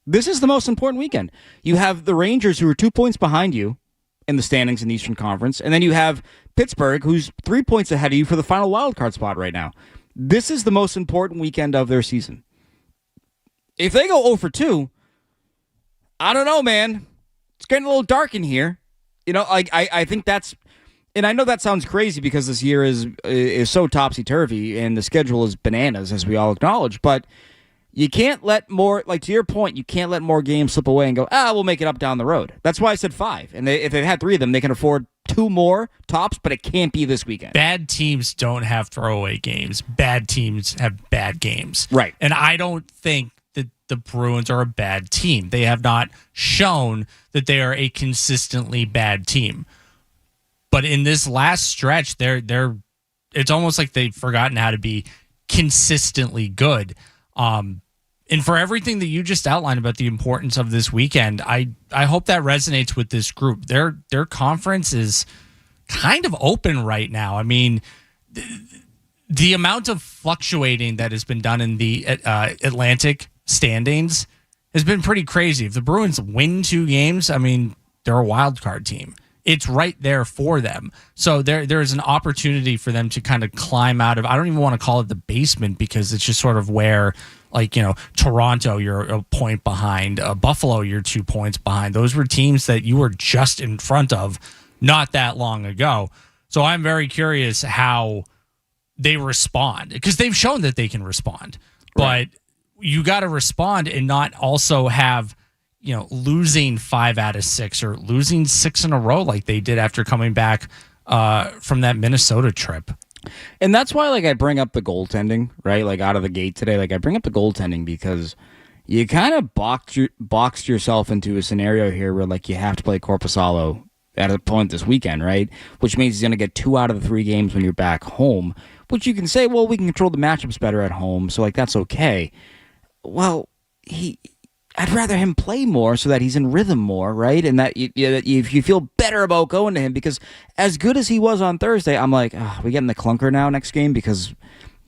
This is the most important weekend. You have the Rangers, who are 2 points behind you in the standings in the Eastern Conference, and then you have Pittsburgh, who's 3 points ahead of you for the final wildcard spot right now. This is the most important weekend of their season. If they go 0-2, I don't know, man. It's getting a little dark in here. I think that's... And I know that sounds crazy because this year is so topsy-turvy and the schedule is bananas, as we all acknowledge, but you can't let more, like to your point, you can't let more games slip away and go, we'll make it up down the road. That's why I said 5. And if they've had 3 of them, they can afford 2 more tops, but it can't be this weekend. Bad teams don't have throwaway games. Bad teams have bad games. Right. And I don't think that the Bruins are a bad team. They have not shown that they are a consistently bad team. But in this last stretch, they're it's almost like they've forgotten how to be consistently good. And for everything that you just outlined about the importance of this weekend, I hope that resonates with this group. Their conference is kind of open right now. I mean, the amount of fluctuating that has been done in the Atlantic standings has been pretty crazy. If the Bruins win 2 games, I mean, they're a wild card team. It's right there for them. So there's an opportunity for them to kind of climb out of, I don't even want to call it the basement because it's just sort of where, like, Toronto, you're a point behind. Buffalo, you're 2 points behind. Those were teams that you were just in front of not that long ago. So I'm very curious how they respond because they've shown that they can respond. Right. But you got to respond and not also have losing 5 out of 6 or losing 6 in a row like they did after coming back from that Minnesota trip. And that's why, I bring up the goaltending, right? Out of the gate today, I bring up the goaltending because you kind of boxed yourself into a scenario here where, you have to play Korpisalo at a point this weekend, right? Which means he's going to get 2 out of the 3 games when you're back home, which you can say, well, we can control the matchups better at home, so, that's okay. Well, I'd rather him play more so that he's in rhythm more, right? And that if you feel better about going to him, because as good as he was on Thursday, I'm like, we getting the clunker now next game because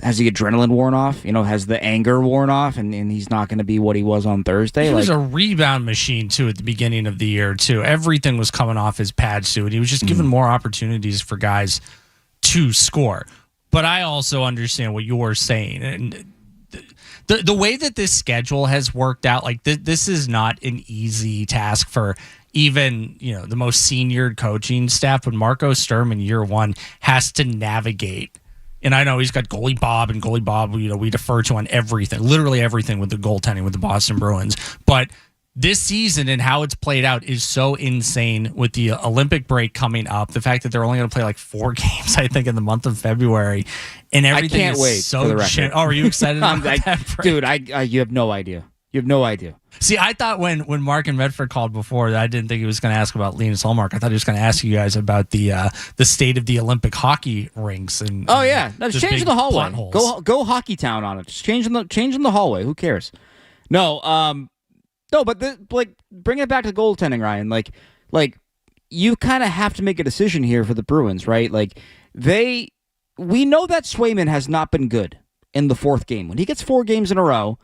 has the adrenaline worn off? Has the anger worn off, and he's not going to be what he was on Thursday? He was a rebound machine, too, at the beginning of the year, too. Everything was coming off his pads, too, and he was just giving more opportunities for guys to score. But I also understand what you're saying, and the way that this schedule has worked out, this is not an easy task for even, the most senior coaching staff. But Marco Sturm in year 1 has to navigate. And I know he's got Goalie Bob, and Goalie Bob, we defer to on everything, literally everything with the goaltending with the Boston Bruins. But this season and how it's played out is so insane with the Olympic break coming up. The fact that they're only going to play 4 games, I think, in the month of February, and everything I can't is wait so for the record. Oh, are you excited about that break? Dude, you have no idea. You have no idea. See, I thought when Mark and Medford called before, I didn't think he was going to ask about Linus Ullmark. I thought he was going to ask you guys about the state of the Olympic hockey rinks and just change the hallway. Go Hockey Town on it. Just change in the hallway. Who cares? No, but bring it back to goaltending, Ryan. You kind of have to make a decision here for the Bruins, right? We know that Swayman has not been good in the 4th game. When he gets 4 games in a row,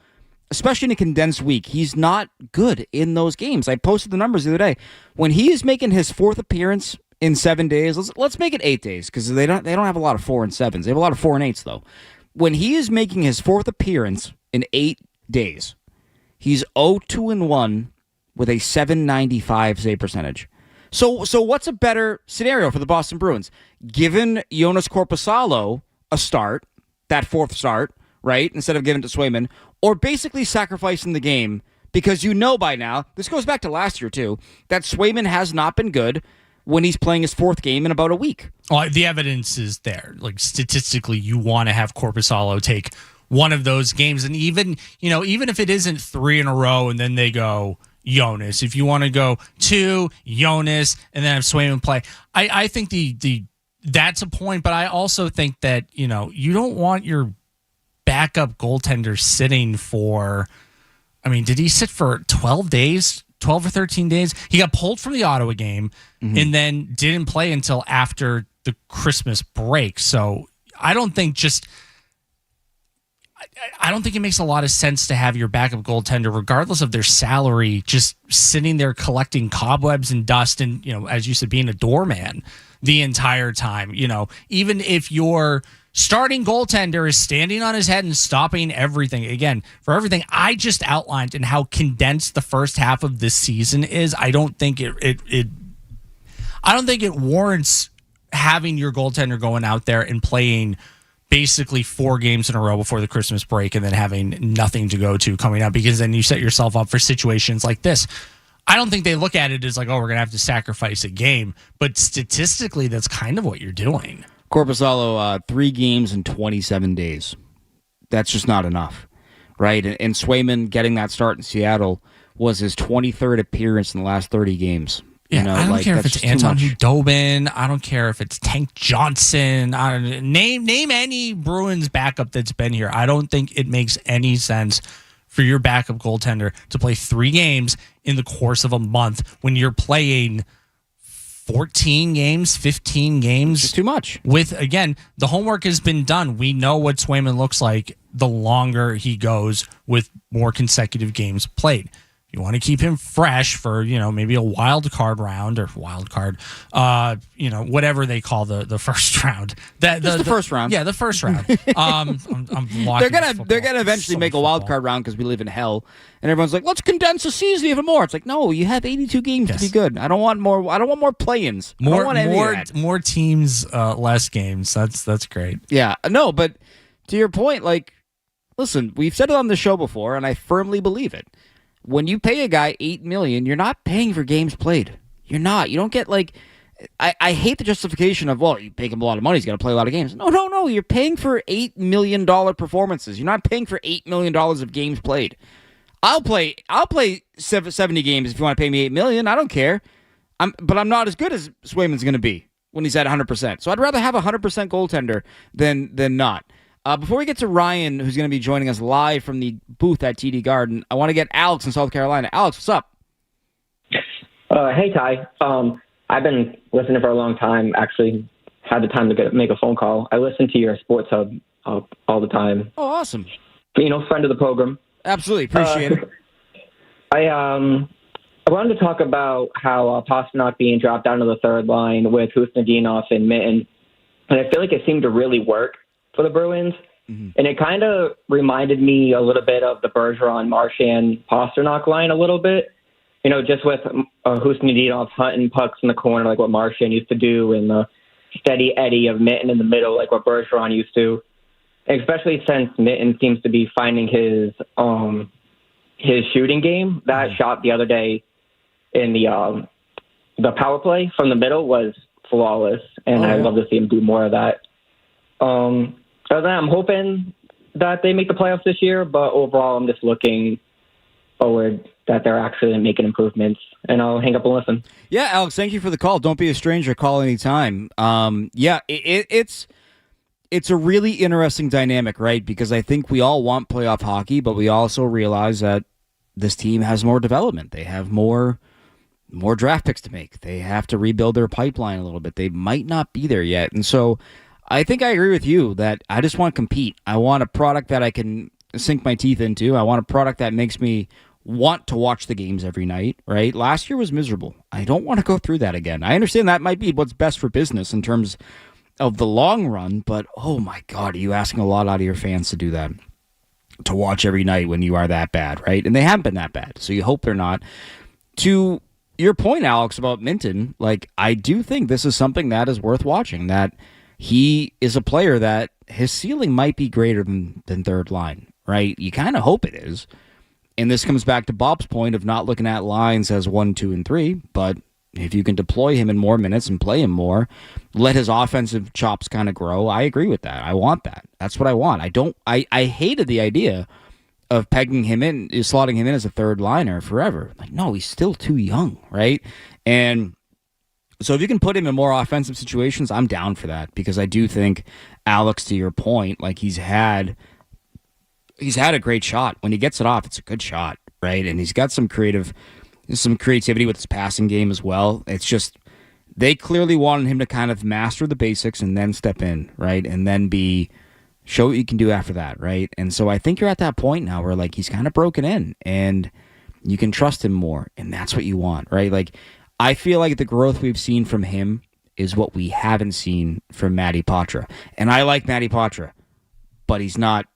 especially in a condensed week, he's not good in those games. I posted the numbers the other day. When he is making his 4th appearance in 7 days, let's make it 8 days because they don't have a lot of 4 and 7s. They have a lot of 4 and 8s though. When he is making his 4th appearance in 8 days, he's 0-2-1 with a .795 save percentage. So what's a better scenario for the Boston Bruins? Given Jonas Korpisalo a start, that 4th start, right, instead of giving it to Swayman, or basically sacrificing the game because by now, this goes back to last year too, that Swayman has not been good when he's playing his 4th game in about a week. Well, the evidence is there. Statistically, you want to have Korpisalo take one of those games, and even if it isn't 3 in a row and then they go Jonas, if you want to go 2 Jonas and then have Swayman play, I think that's a point. But I also think that you don't want your backup goaltender sitting for, did he sit for 12 days, 12 or 13 days? He got pulled from the Ottawa game and then didn't play until after the Christmas break. So I don't think it makes a lot of sense to have your backup goaltender, regardless of their salary, just sitting there collecting cobwebs and dust and, as you said, being a doorman the entire time. Even if your starting goaltender is standing on his head and stopping everything. Again, for everything I just outlined and how condensed the first half of this season is, I don't think it warrants having your goaltender going out there and playing basically 4 games in a row before the Christmas break and then having nothing to go to coming up, because then you set yourself up for situations like this. I don't think they look at it as like, oh, we're going to have to sacrifice a game. But statistically, that's kind of what you're doing. Korpisalo, 3 games in 27 days. That's just not enough, right? And Swayman getting that start in Seattle was his 23rd appearance in the last 30 games. Yeah, I don't care if it's Anton Khudobin. I don't care if it's Tank Johnson. Name any Bruins backup that's been here. I don't think it makes any sense for your backup goaltender to play 3 games in the course of a month when you're playing 14 games, 15 games. It's too much. With, again, the homework has been done. We know what Swayman looks like the longer he goes with more consecutive games played. You want to keep him fresh for, maybe a wild card round or wild card, whatever they call the first round. The first round. Yeah, the first round. I'm they're gonna eventually make a wild card round because we live in hell, and everyone's like, let's condense the season even more. It's like, no, you have 82 games to be good. I don't want more. I don't want more play-ins. More teams, less games. That's great. Yeah, no, but to your point, like, listen, we've said it on the show before, and I firmly believe it. When you pay a guy $8 million, you're not paying for games played. You're not. You don't get like. I hate the justification of, well, you pay him a lot of money, he's got to play a lot of games. No. You're paying for $8 million performances. You're not paying for $8 million of games played. I'll play 70 games if you want to pay me $8 million. I don't care. But I'm not as good as Swayman's going to be when he's at 100%. So I'd rather have a 100% goaltender than not. Before we get to Ryan, who's going to be joining us live from the booth at TD Garden, I want to get Alex in South Carolina. Alex, what's up? Hey, Ty. I've been listening for a long time. Actually, had the time to make a phone call. I listen to your Sports Hub all the time. Oh, awesome. Friend of the program. Absolutely. Appreciate it. I wanted to talk about how Pastrnak being dropped down to the third line with Khusnutdinov and Mitten. And I feel like it seemed to really work for the Bruins. Mm-hmm. And it kind of reminded me a little bit of the Bergeron, Marchand, Pastrnak line a little bit. Just with Khusnutdinov hunting pucks in the corner like what Marchand used to do, and the steady eddy of Mitten in the middle like what Bergeron used to. And especially since Mitten seems to be finding his shooting game. That shot the other day in the power play from the middle was flawless, and I'd love to see him do more of that. Other than that, I'm hoping that they make the playoffs this year, but overall I'm just looking forward that they're actually making improvements, and I'll hang up and listen. Yeah, Alex, thank you for the call. Don't be a stranger. Call anytime. It's a really interesting dynamic, right? Because I think we all want playoff hockey, but we also realize that this team has more development. They have more draft picks to make. They have to rebuild their pipeline a little bit. They might not be there yet. And so I think I agree with you that I just want to compete. I want a product that I can sink my teeth into. I want a product that makes me want to watch the games every night, right? Last year was miserable. I don't want to go through that again. I understand that might be what's best for business in terms of the long run, but oh my God, are you asking a lot out of your fans to do that? To watch every night when you are that bad, right? And they haven't been that bad, so you hope they're not. To your point, Alex, about Minten, like, I do think this is something that is worth watching, that he is a player that his ceiling might be greater than third line, right? You kind of hope it is. And this comes back to Bob's point of not looking at lines as 1, 2, and 3, but if you can deploy him in more minutes and play him more, let his offensive chops kind of grow, I agree with that. I want that. That's what I want. I hated the idea of pegging him in, slotting him in as a third liner forever. Like, no, he's still too young, right? And so if you can put him in more offensive situations, I'm down for that, because I do think, Alex, to your point, like, he's had a great shot. When he gets it off, it's a good shot, right? And he's got some creativity with his passing game as well. It's just, they clearly wanted him to kind of master the basics and then step in, right? And then show what you can do after that, right? And so I think you're at that point now where, like, he's kind of broken in and you can trust him more, and that's what you want, right? Like, I feel like the growth we've seen from him is what we haven't seen from Matty Poitras. And I like Matty Poitras, but he's not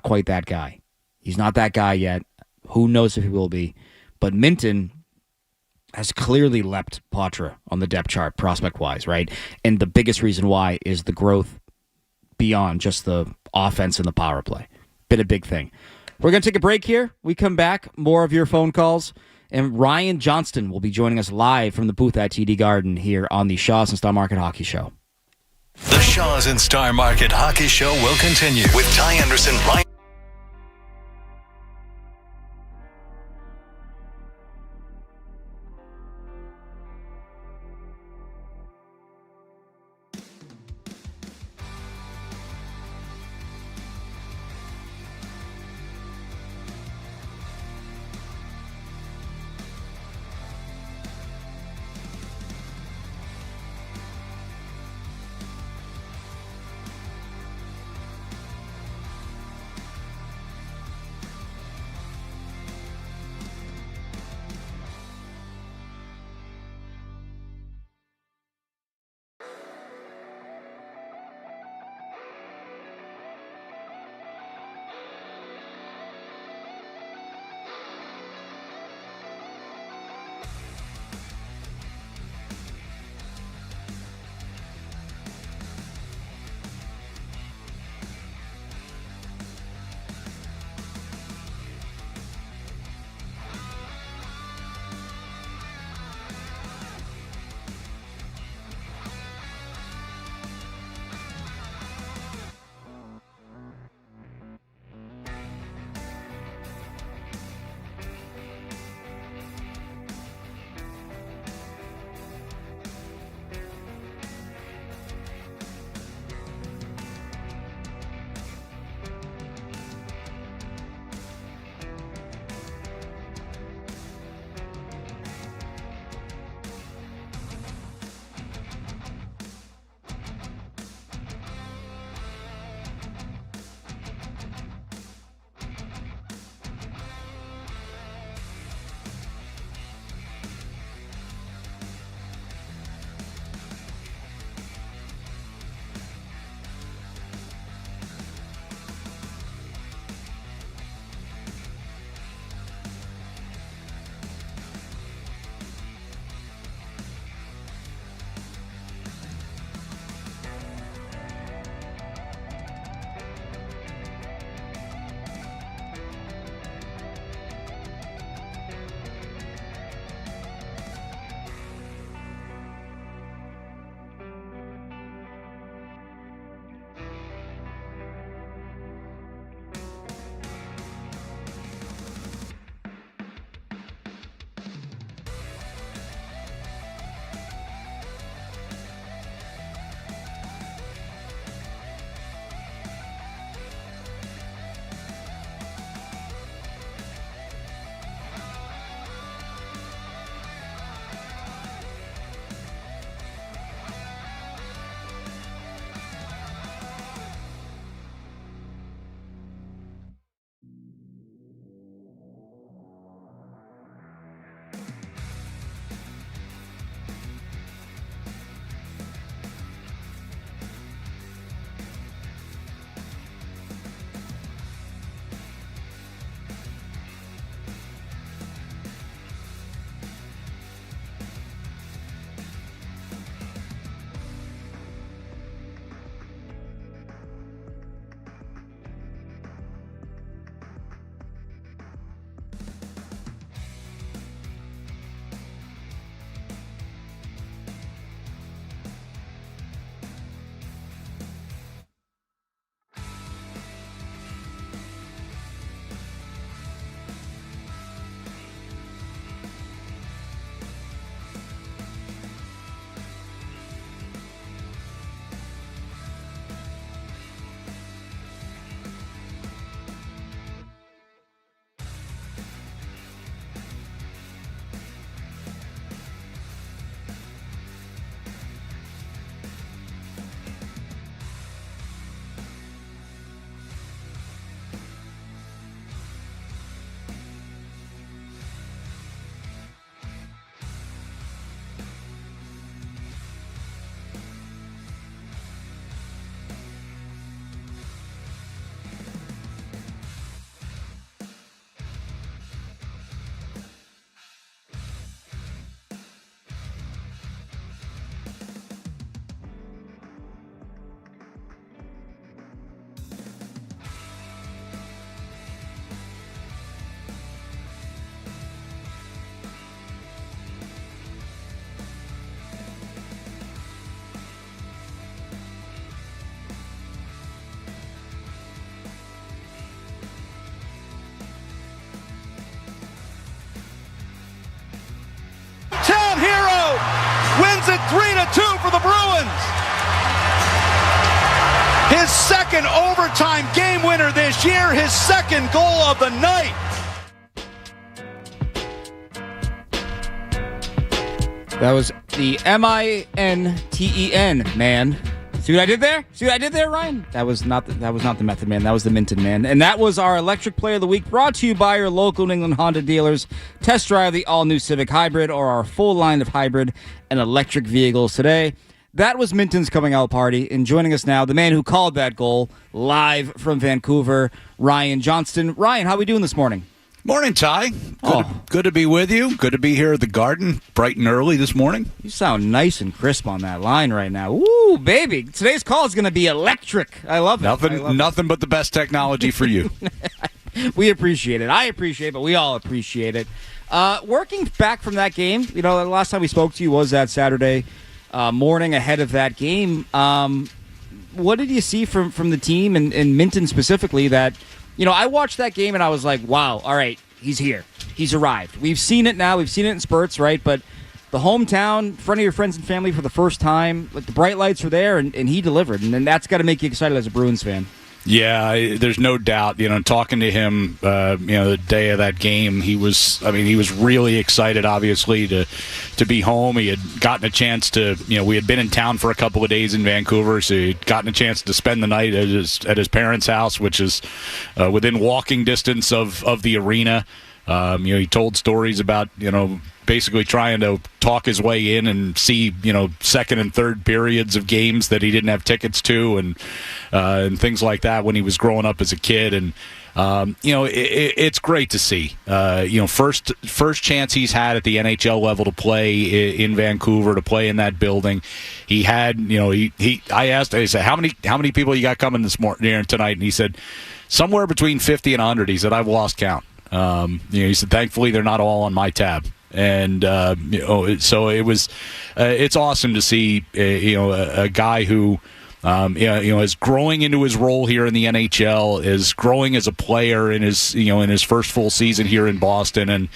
quite that guy. He's not that guy yet. Who knows if he will be? But Minten, has clearly leapt Poitras on the depth chart prospect-wise, right? And the biggest reason why is the growth beyond just the offense and the power play. Been a big thing. We're going to take a break here. We come back, more of your phone calls, and Ryan Johnston will be joining us live from the booth at TD Garden here on the Shaws and Star Market Hockey Show. The Shaws and Star Market Hockey Show will continue with Ty Anderson, Ryan. second overtime game winner this year, his second goal of the night. That was the Minten man. See what I did there? See what I did there, Ryan? That was not the Method Man. That was the Minton Man. And that was our Electric Play of the Week, brought to you by your local New England Honda dealers. Test drive the all-new Civic Hybrid or our full line of hybrid and electric vehicles today. That was Minton's coming out party. And joining us now, the man who called that goal, live from Vancouver, Ryan Johnston. Ryan, how are we doing this morning? Morning, Ty. Good to be with you. Good to be here at the Garden, bright and early this morning. You sound nice and crisp on that line right now. Ooh, baby. Today's call is going to be electric. I love it. Nothing but the best technology for you. We appreciate it. I appreciate it, but we all appreciate it. Working back from that game, the last time we spoke to you was that Saturday morning ahead of that game. What did you see from the team and Minton specifically that... I watched that game and I was like, wow, all right, he's here. He's arrived. We've seen it now. We've seen it in spurts, right? But the hometown, in front of your friends and family for the first time, like the bright lights were there and he delivered. And then that's got to make you excited as a Bruins fan. Yeah, there's no doubt. Talking to him, the day of that game, he was really excited, obviously, to be home. He had gotten a chance to, we had been in town for a couple of days in Vancouver, so he'd gotten a chance to spend the night at his parents' house, which is within walking distance of the arena. He told stories about, basically trying to talk his way in and see, second and third periods of games that he didn't have tickets to and things like that when he was growing up as a kid. And, it's great to see. First chance he's had at the NHL level to play in Vancouver, to play in that building. He had, I asked, I said, how many people you got coming this morning tonight? And he said, somewhere between 50 and 100. He said, I've lost count. He said, thankfully they're not all on my tab. And so it was. It's awesome to see a guy who is growing into his role here in the NHL, is growing as a player in his first full season here in Boston, and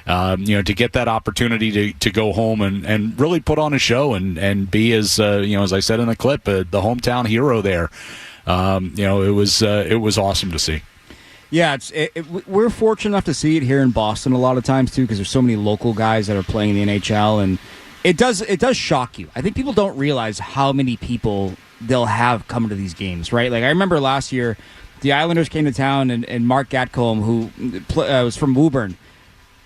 to get that opportunity to go home and really put on a show and be as I said in the clip, the hometown hero there. It was awesome to see. Yeah, we're fortunate enough to see it here in Boston a lot of times too, because there's so many local guys that are playing in the NHL, and it does shock you. I think people don't realize how many people they'll have come to these games, right? Like I remember last year, the Islanders came to town, and Mark Gatcomb, who was from Woburn,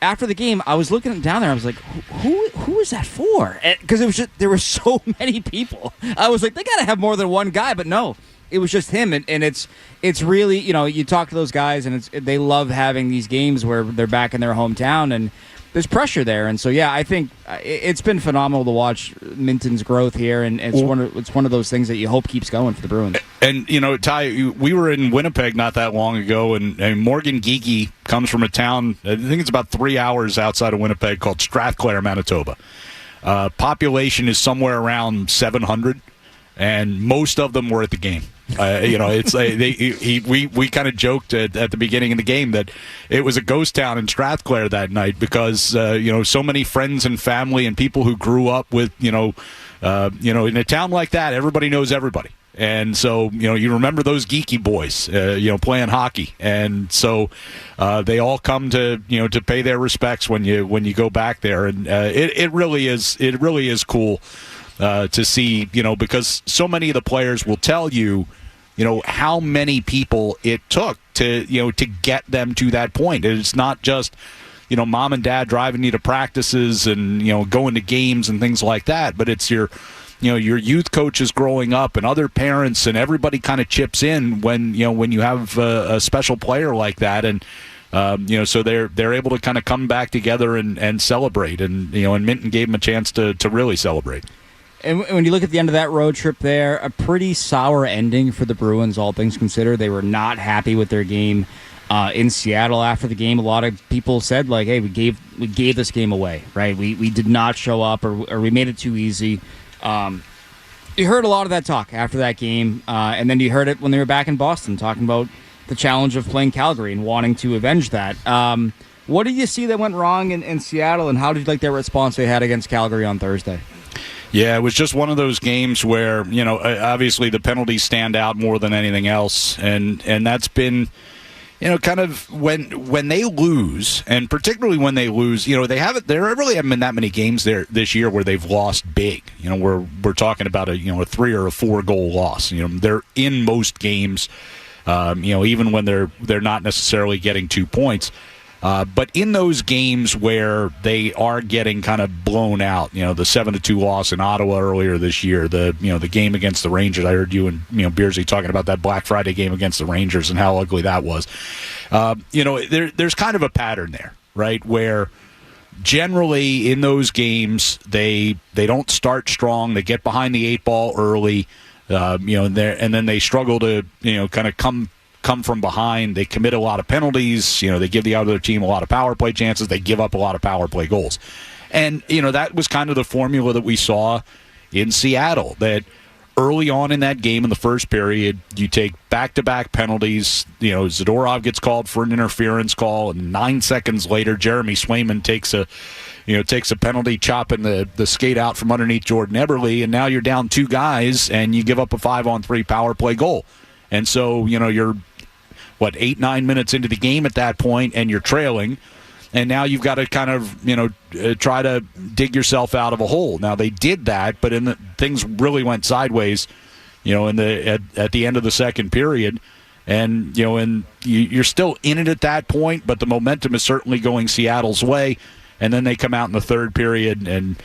after the game, I was looking down there. I was like, who is that for? Because it was just there were so many people. I was like, they got to have more than one guy, but no. It was just him, and it's really, you talk to those guys, and they love having these games where they're back in their hometown, and there's pressure there. And so, yeah, I think it's been phenomenal to watch Minton's growth here, and it's one of those things that you hope keeps going for the Bruins. And, Ty, we were in Winnipeg not that long ago, and Morgan Geekie comes from a town, I think it's about 3 hours outside of Winnipeg, called Strathclair, Manitoba. Population is somewhere around 700, and most of them were at the game. It's we kind of joked at the beginning of the game that it was a ghost town in Strathclair that night because so many friends and family and people who grew up with in a town like that, everybody knows everybody. And so, you remember those geeky boys, playing hockey, and so they all come to pay their respects when you go back there, and it really is cool to see, because so many of the players will tell you, how many people it took to get them to that point. It's not just mom and dad driving you to practices and going to games and things like that, but it's your youth coaches growing up and other parents, and everybody kind of chips in when you have a special player like that, and so they're able to kind of come back together and celebrate, and and Minton gave them a chance to really celebrate. And when you look at the end of that road trip there, a pretty sour ending for the Bruins, all things considered. They were not happy with their game in Seattle after the game. A lot of people said, like, hey, we gave this game away, right? We did not show up, or we made it too easy. You heard a lot of that talk after that game, and then you heard it when they were back in Boston, talking about the challenge of playing Calgary and wanting to avenge that. What did you see that went wrong in Seattle, and how did you like their response they had against Calgary on Thursday? Yeah, it was just one of those games where, obviously the penalties stand out more than anything else, and that's been, kind of when they lose, and particularly when they lose, there really haven't been that many games there this year where they've lost big. We're talking about a 3 or a 4 goal loss. They're in most games, even when they're not necessarily getting 2 points. But in those games where they are getting kind of blown out, the 7-2 loss in Ottawa earlier this year, the game against the Rangers. I heard you and Beersy talking about that Black Friday game against the Rangers and how ugly that was. There's kind of a pattern there, right? Where generally in those games they don't start strong, they get behind the 8 ball early, and then they struggle to kind of come from behind. They commit a lot of penalties. They give the other team a lot of power play chances. They give up a lot of power play goals. And, that was kind of the formula that we saw in Seattle, that early on in that game in the first period, you take back-to-back penalties. Zadorov gets called for an interference call, and 9 seconds later, Jeremy Swayman takes a penalty, chopping the skate out from underneath Jordan Eberle, and now you're down 2 guys, and you give up a 5-on-3 power play goal. And so, you're 8-9 minutes into the game at that point, and you're trailing, and now you've got to kind of try to dig yourself out of a hole. Now they did that, but things really went sideways at the end of the second period, and you're still in it at that point, but the momentum is certainly going Seattle's way. And then they come out in the third period and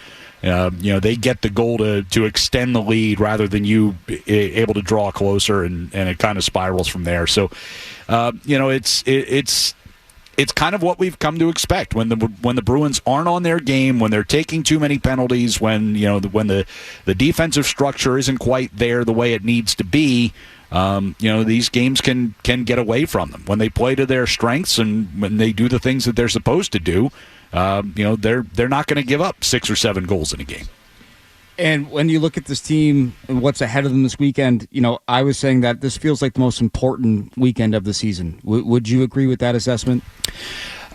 they get the goal to extend the lead rather than you able to draw closer, and it kind of spirals from there. So, it's kind of what we've come to expect when the Bruins aren't on their game, when they're taking too many penalties, when the defensive structure isn't quite there the way it needs to be. These games can get away from them when they play to their strengths and when they do the things that they're supposed to do. They're not going to give up 6 or 7 goals in a game. And when you look at this team and what's ahead of them this weekend, I was saying that this feels like the most important weekend of the season. Would you agree with that assessment?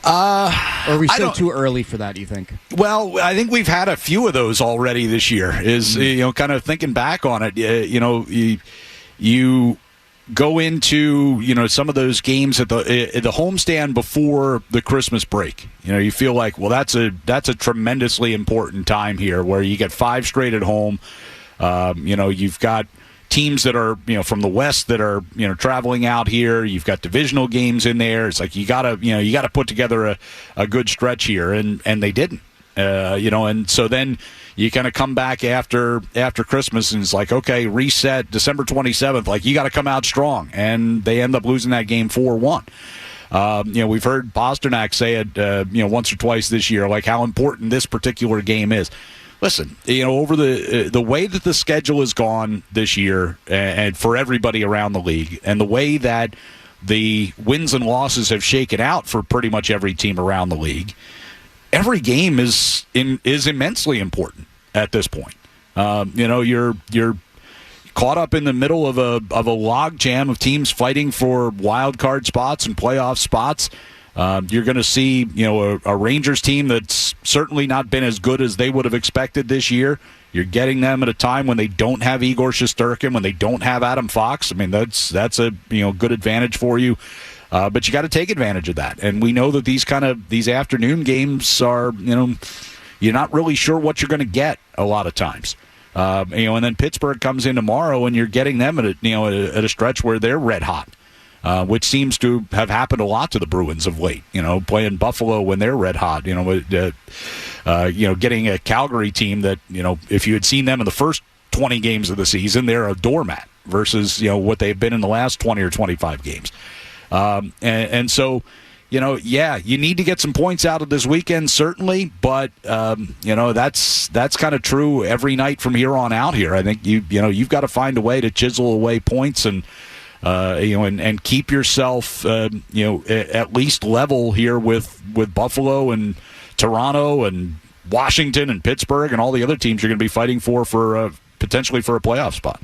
Or are we still too early for that, you think? Well, I think we've had a few of those already this year. Kind of thinking back on it, you go into some of those games at the homestand before the Christmas break. You feel like, well, that's a tremendously important time here, where you get 5 straight at home. You've got teams that are from the West that are traveling out here. You've got divisional games in there. It's like you gotta put together a good stretch here, and they didn't. And so then you kind of come back after Christmas, and it's like, okay, reset December 27th. Like, you got to come out strong, and they end up losing that game 4-1. We've heard Pasternak say it, once or twice this year, like how important this particular game is. Listen, over the way that the schedule has gone this year, and for everybody around the league, and the way that the wins and losses have shaken out for pretty much every team around the league, every game is immensely important at this point. You're caught up in the middle of a log jam of teams fighting for wild card spots and playoff spots. You're going to see a Rangers team that's certainly not been as good as they would have expected this year. You're getting them at a time when they don't have Igor Shesterkin, when they don't have Adam Fox. I mean, that's a good advantage for you. But you got to take advantage of that. And we know that these afternoon games are, you're not really sure what you're going to get a lot of times. And then Pittsburgh comes in tomorrow, and you're getting them at a stretch where they're red hot, which seems to have happened a lot to the Bruins of late. Playing Buffalo when they're red hot. Getting a Calgary team that if you had seen them in the first 20 games of the season, they're a doormat versus what they've been in the last 20 or 25 games. And so, you need to get some points out of this weekend, certainly, but, that's kind of true every night from here on out here. I think you've got to find a way to chisel away points and keep yourself, at least level here with Buffalo and Toronto and Washington and Pittsburgh and all the other teams you're going to be fighting for potentially for a playoff spot.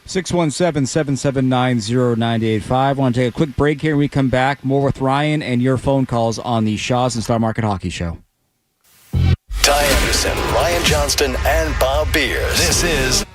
617-779-0985. Want to take a quick break here. When we come back, more with Ryan and your phone calls on the Shaw's and Star Market Hockey Show. Ty Anderson, Ryan Johnston and Bob Beers. This is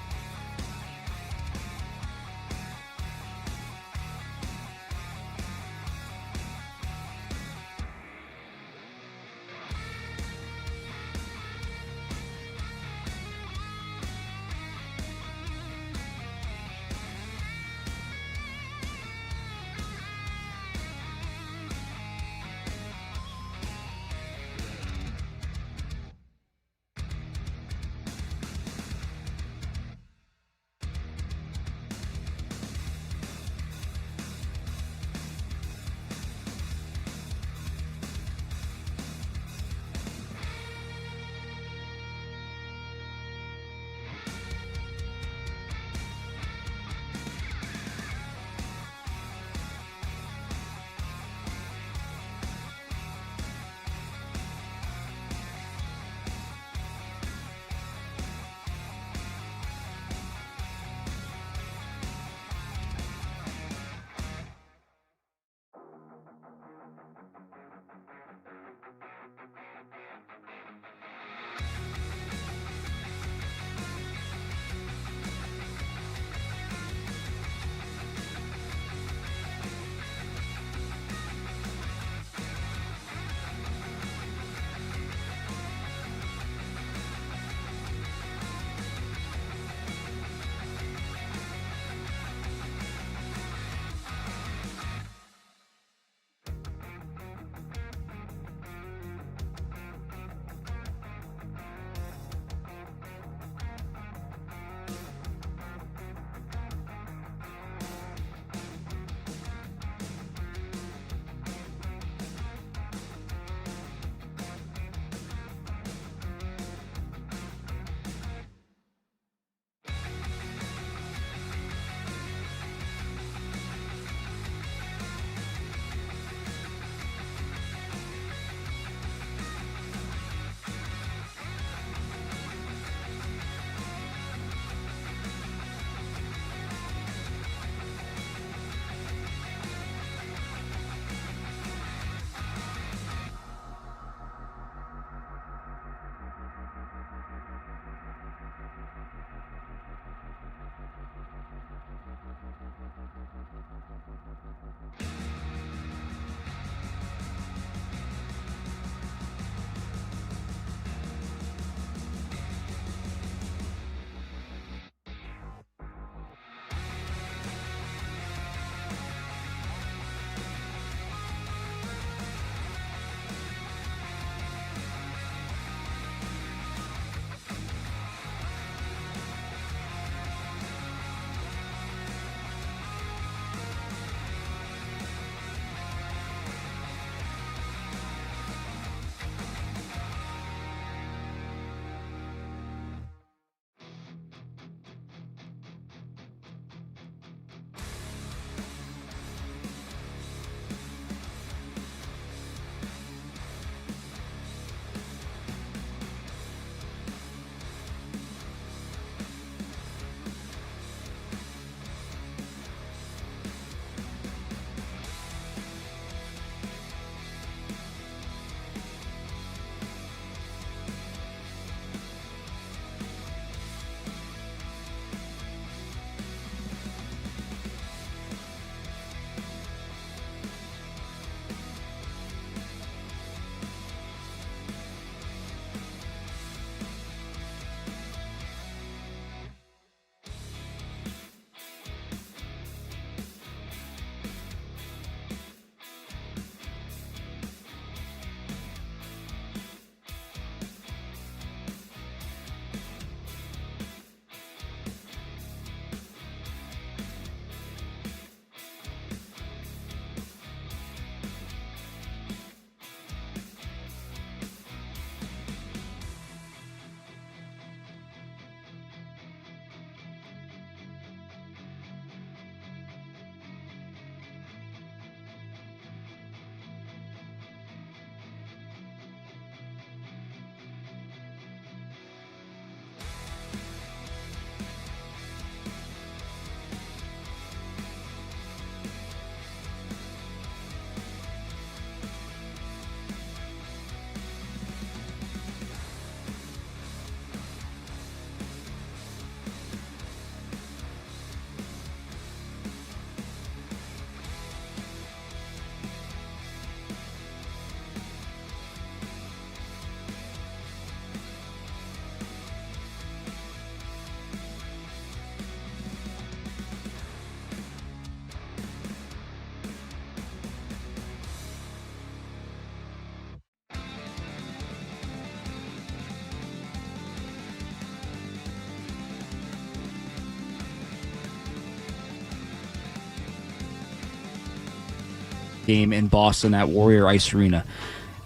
game in Boston at Warrior Ice Arena.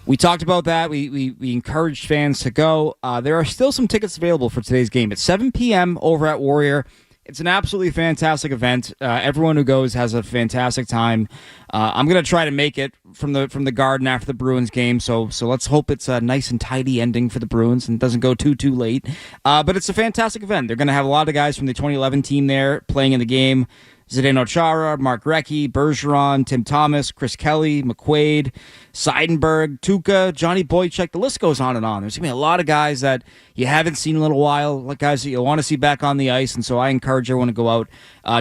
We talked about that. We encouraged fans to go. There are still some tickets available for today's game. It's 7 p.m. over at Warrior. It's an absolutely fantastic event. Everyone who goes has a fantastic time. I'm going to try to make it from the Garden after the Bruins game, so let's hope it's a nice and tidy ending for the Bruins and doesn't go too late. But it's a fantastic event. They're going to have a lot of guys from the 2011 team there playing in the game. Zdeno Chara, Mark Recchi, Bergeron, Tim Thomas, Chris Kelly, McQuaid, Seidenberg, Tuukka, Johnny Boychuk. The list goes on and on. There's going to be a lot of guys that you haven't seen in a little while, like guys that you want to see back on the ice. And so I encourage everyone to go out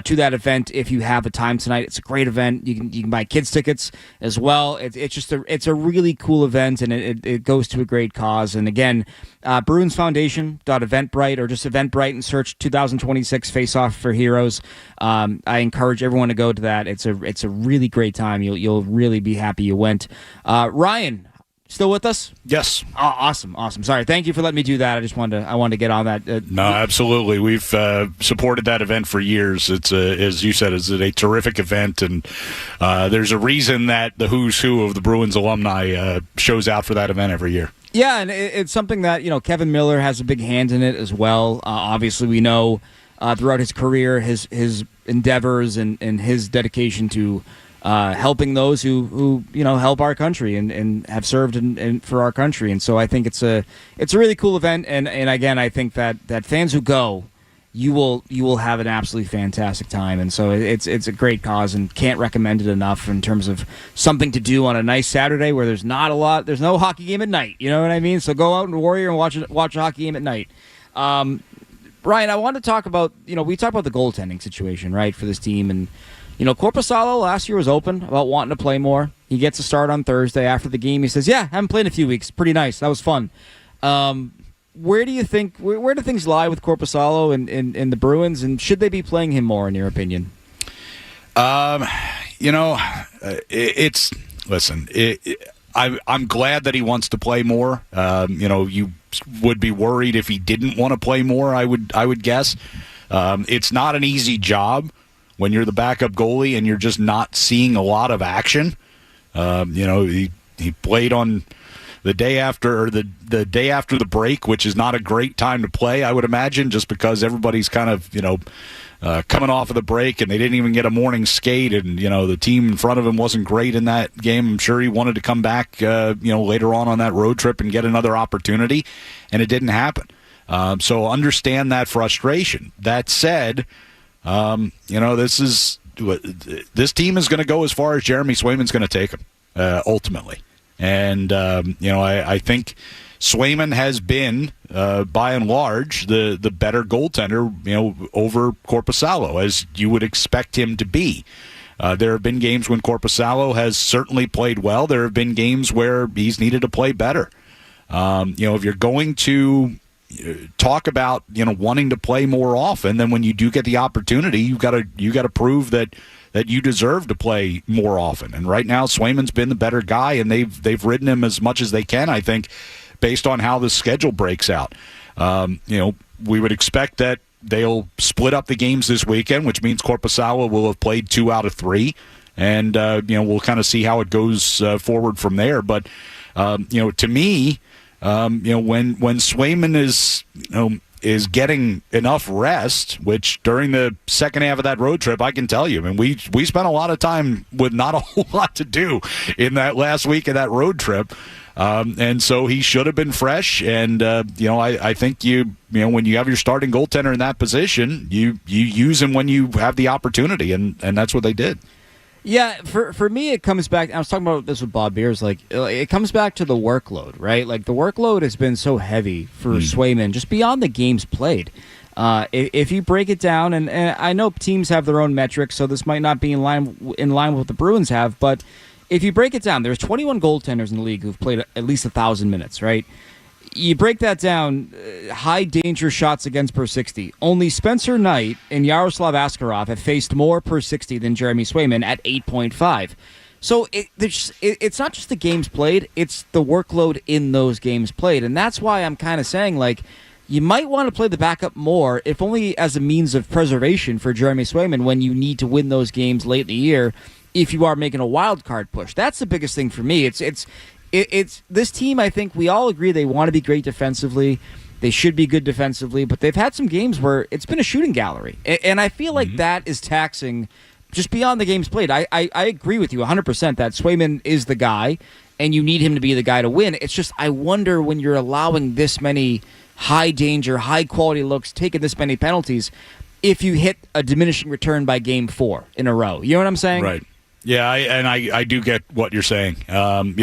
to that event if you have a time tonight. It's a great event. You can buy kids tickets as well. It's a really cool event, and it goes to a great cause. And again, BruinsFoundation.eventbrite or just Eventbrite and search 2026 Face-Off for Heroes. I encourage everyone to go to that. It's a really great time. You'll really be happy you went. Ryan, still with us? Yes. Oh, awesome. Sorry, thank you for letting me do that. I wanted to get on that. No, absolutely. We've supported that event for years. It's as you said, it's a terrific event, and there's a reason that the who's who of the Bruins alumni shows out for that event every year. Yeah, and it's something that Kevin Miller has a big hand in it as well. Obviously, we know throughout his career, his endeavors and his dedication to helping those who help our country and have served for our country. And so I think it's a really cool event. And again, I think that fans who go, you will have an absolutely fantastic time. And so it's a great cause and can't recommend it enough in terms of something to do on a nice Saturday where there's no hockey game at night. You know what I mean? So go out and Warrior and watch a hockey game at night. Ryan, I want to talk about, we talked about the goaltending situation, right, for this team. And, Korpisalo last year was open about wanting to play more. He gets a start on Thursday after the game. He says, yeah, I haven't played in a few weeks. Pretty nice. That was fun. Where do you think, where do things lie with Korpisalo and the Bruins, and should they be playing him more, in your opinion? I'm glad that he wants to play more. You would be worried if he didn't want to play more, I would guess. It's not an easy job when you're the backup goalie and you're just not seeing a lot of action. He played on the day after the break, which is not a great time to play, I would imagine, just because everybody's kind of, coming off of the break and they didn't even get a morning skate, and, the team in front of him wasn't great in that game. I'm sure he wanted to come back, later on that road trip and get another opportunity, and it didn't happen. So understand that frustration. That said, this team is going to go as far as Jeremy Swayman's going to take them, ultimately. And, I think Swayman has been, by and large, the better goaltender, over Korpisalo, as you would expect him to be. There have been games when Korpisalo has certainly played well. There have been games where he's needed to play better. If you're going to talk about wanting to play more often, then when you do get the opportunity, you got to prove that you deserve to play more often. And right now, Swayman's been the better guy, and they've ridden him as much as they can, I think, based on how the schedule breaks out. We would expect that they'll split up the games this weekend, which means Korpisalo will have played 2 out of 3, and we'll kind of see how it goes forward from there. But to me, when Swayman is getting enough rest, which during the second half of that road trip, I can tell you, we spent a lot of time with not a whole lot to do in that last week of that road trip. And so he should have been fresh. And, I think when you have your starting goaltender in that position, you use him when you have the opportunity. And that's what they did. Yeah, for me, it comes back. I was talking about this with Bob Beers. It comes back to the workload, right? Like, the workload has been so heavy for Swayman, just beyond the games played. If you break it down, and I know teams have their own metrics, so this might not be in line with what the Bruins have, but if you break it down, there's 21 goaltenders in the league who've played at least 1,000 minutes, right? You break that down, high danger shots against per 60. Only Spencer Knight and Yaroslav Askarov have faced more per 60 than Jeremy Swayman at 8.5. So it's not just the games played, it's the workload in those games played. And that's why I'm kind of saying, you might want to play the backup more, if only as a means of preservation for Jeremy Swayman when you need to win those games late in the year. if you are making a wild card push. That's the biggest thing for me. It's this team. I think we all agree they want to be great defensively. They should be good defensively, but they've had some games where it's been a shooting gallery, and I feel like that is taxing just beyond the games played. I agree with you 100% that Swayman is the guy, and you need him to be the guy to win. It's just I wonder when you're allowing this many high danger, high quality looks, taking this many penalties, if you hit a diminishing return by game 4 in a row. You know what I'm saying? Right. Yeah, I do get what you're saying. And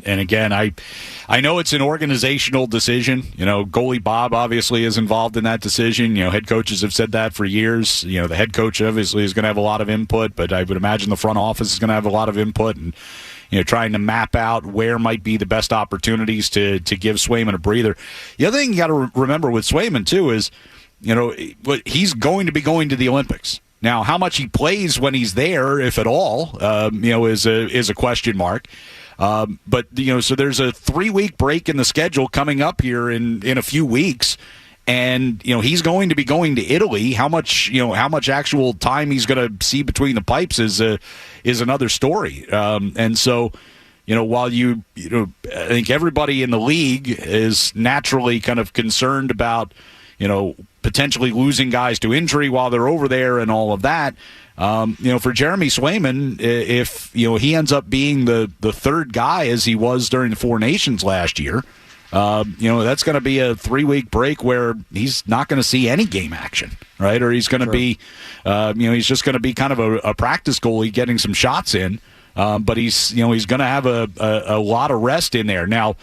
again, I know it's an organizational decision. Goalie Bob obviously is involved in that decision. Head coaches have said that for years. The head coach obviously is going to have a lot of input, but I would imagine the front office is going to have a lot of input and trying to map out where might be the best opportunities to give Swayman a breather. The other thing you got to remember with Swayman too is, he's going to be going to the Olympics. Now, how much he plays when he's there, if at all, is a question mark. But so there's a 3-week break in the schedule coming up here in a few weeks, and he's going to be going to Italy. How much actual time he's going to see between the pipes is another story. And so, while I think everybody in the league is naturally kind of concerned about potentially losing guys to injury while they're over there and all of that. For Jeremy Swayman, if he ends up being the third guy as he was during the Four Nations last year, that's going to be a 3-week break where he's not going to see any game action, right? Or he's going to be, he's just going to be kind of a practice goalie getting some shots in, but he's going to have a lot of rest in there now.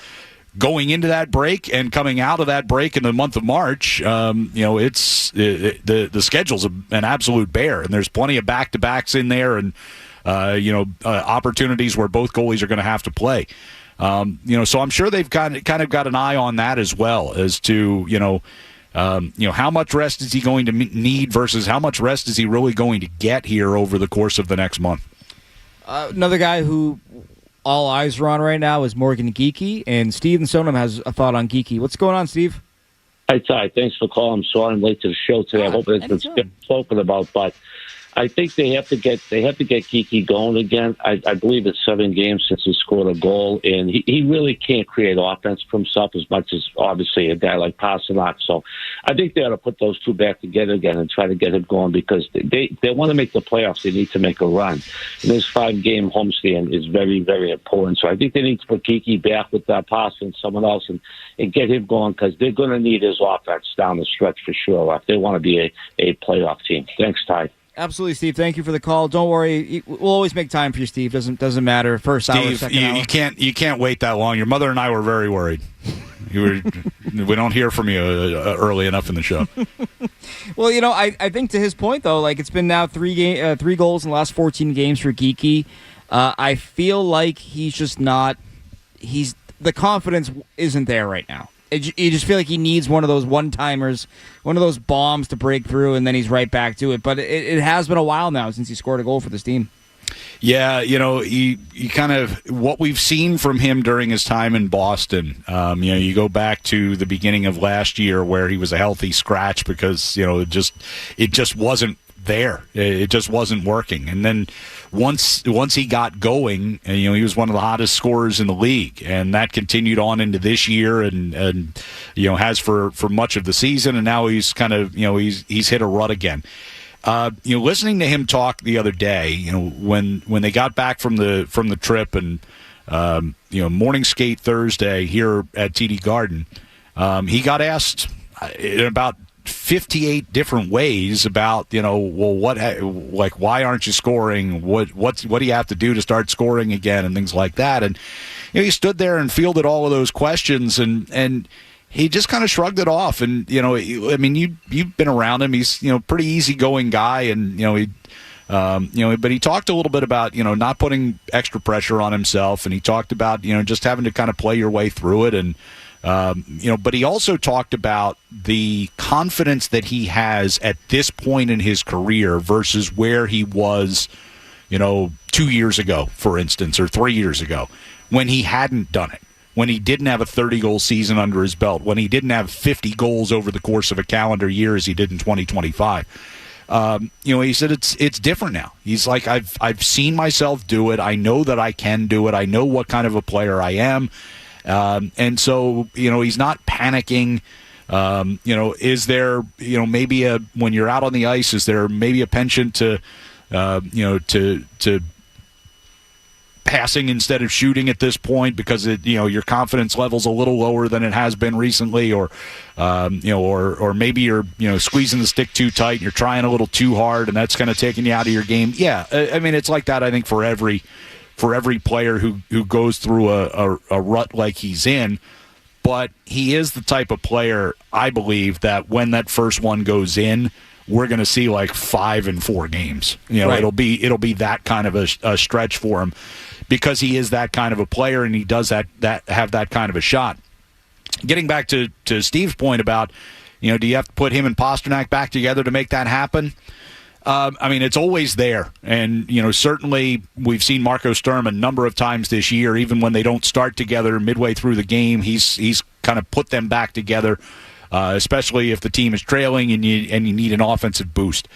Going into that break and coming out of that break in the month of March, it's the schedule's an absolute bear, and there's plenty of back-to-backs in there, and opportunities where both goalies are going to have to play. So I'm sure they've kind of got an eye on that as well as to how much rest is he going to need versus how much rest is he really going to get here over the course of the next month. Another guy who all eyes are on right now is Morgan Geekie, and Steve and Sonam has a thought on Geekie. What's going on, Steve? Hi, Ty. Thanks for calling. I'm sorry I'm late to the show today. I hope it's been spoken about, but I think they have to get Geekie going again. I believe it's 7 games since he scored a goal, and he really can't create offense for himself as much as obviously a guy like Pastrnak. So I think they ought to put those two back together again and try to get him going because they want to make the playoffs. They need to make a run. And this 5-game homestand is very, very important. So I think they need to put Geekie back with Pastrnak and someone else and get him going because they're going to need his offense down the stretch for sure if they want to be a playoff team. Thanks, Ty. Absolutely, Steve. Thank you for the call. Don't worry, we'll always make time for you, Steve. Doesn't matter. First Steve, hour, second hour. You can't wait that long. Your mother and I were very worried. We don't hear from you early enough in the show. Well, I think to his point though, like it's been now 3 goals in the last 14 games for Geekie. I feel like he's just not. The confidence isn't there right now. You just feel like he needs one of those one-timers, one of those bombs to break through, and then he's right back to it. But it has been a while now since he scored a goal for this team. Yeah, he kind of what we've seen from him during his time in Boston. You go back to the beginning of last year where he was a healthy scratch because it just wasn't there. It just wasn't working. And then once he got going, he was one of the hottest scorers in the league, and that continued on into this year, and has for much of the season. And now he's kind of he's hit a rut again. Listening to him talk the other day, when they got back from the trip and morning skate Thursday here at TD Garden, he got asked in about 58 different ways about why aren't you scoring, what do you have to do to start scoring again, and things like that. And he stood there and fielded all of those questions, and he just kind of shrugged it off. And you've been around him. He's pretty easygoing guy, and but he talked a little bit about not putting extra pressure on himself, and he talked about just having to kind of play your way through it. And but he also talked about the confidence that he has at this point in his career versus where he was, 2 years ago, for instance, or 3 years ago, when he hadn't done it, when he didn't have a 30-goal season under his belt, when he didn't have 50 goals over the course of a calendar year as he did in 2025. He said it's different now. He's like, I've seen myself do it. I know that I can do it. I know what kind of a player I am. And so, he's not panicking. Is there, maybe when you're out on the ice, is there maybe a penchant to passing instead of shooting at this point because your confidence level's a little lower than it has been recently, or maybe you're squeezing the stick too tight and you're trying a little too hard and that's kind of taking you out of your game. Yeah, I mean it's like that. I think for every player who goes through a rut like he's in, but he is the type of player I believe that when that first one goes in, we're going to see like 5 in 4 games. Right. It'll be that kind of a stretch for him. Because he is that kind of a player and he does have that kind of a shot. Getting back to Steve's point about, do you have to put him and Pastrnak back together to make that happen? I mean, it's always there. And, certainly we've seen Marco Sturm a number of times this year, even when they don't start together midway through the game, he's kind of put them back together, especially if the team is trailing and you need an offensive boost.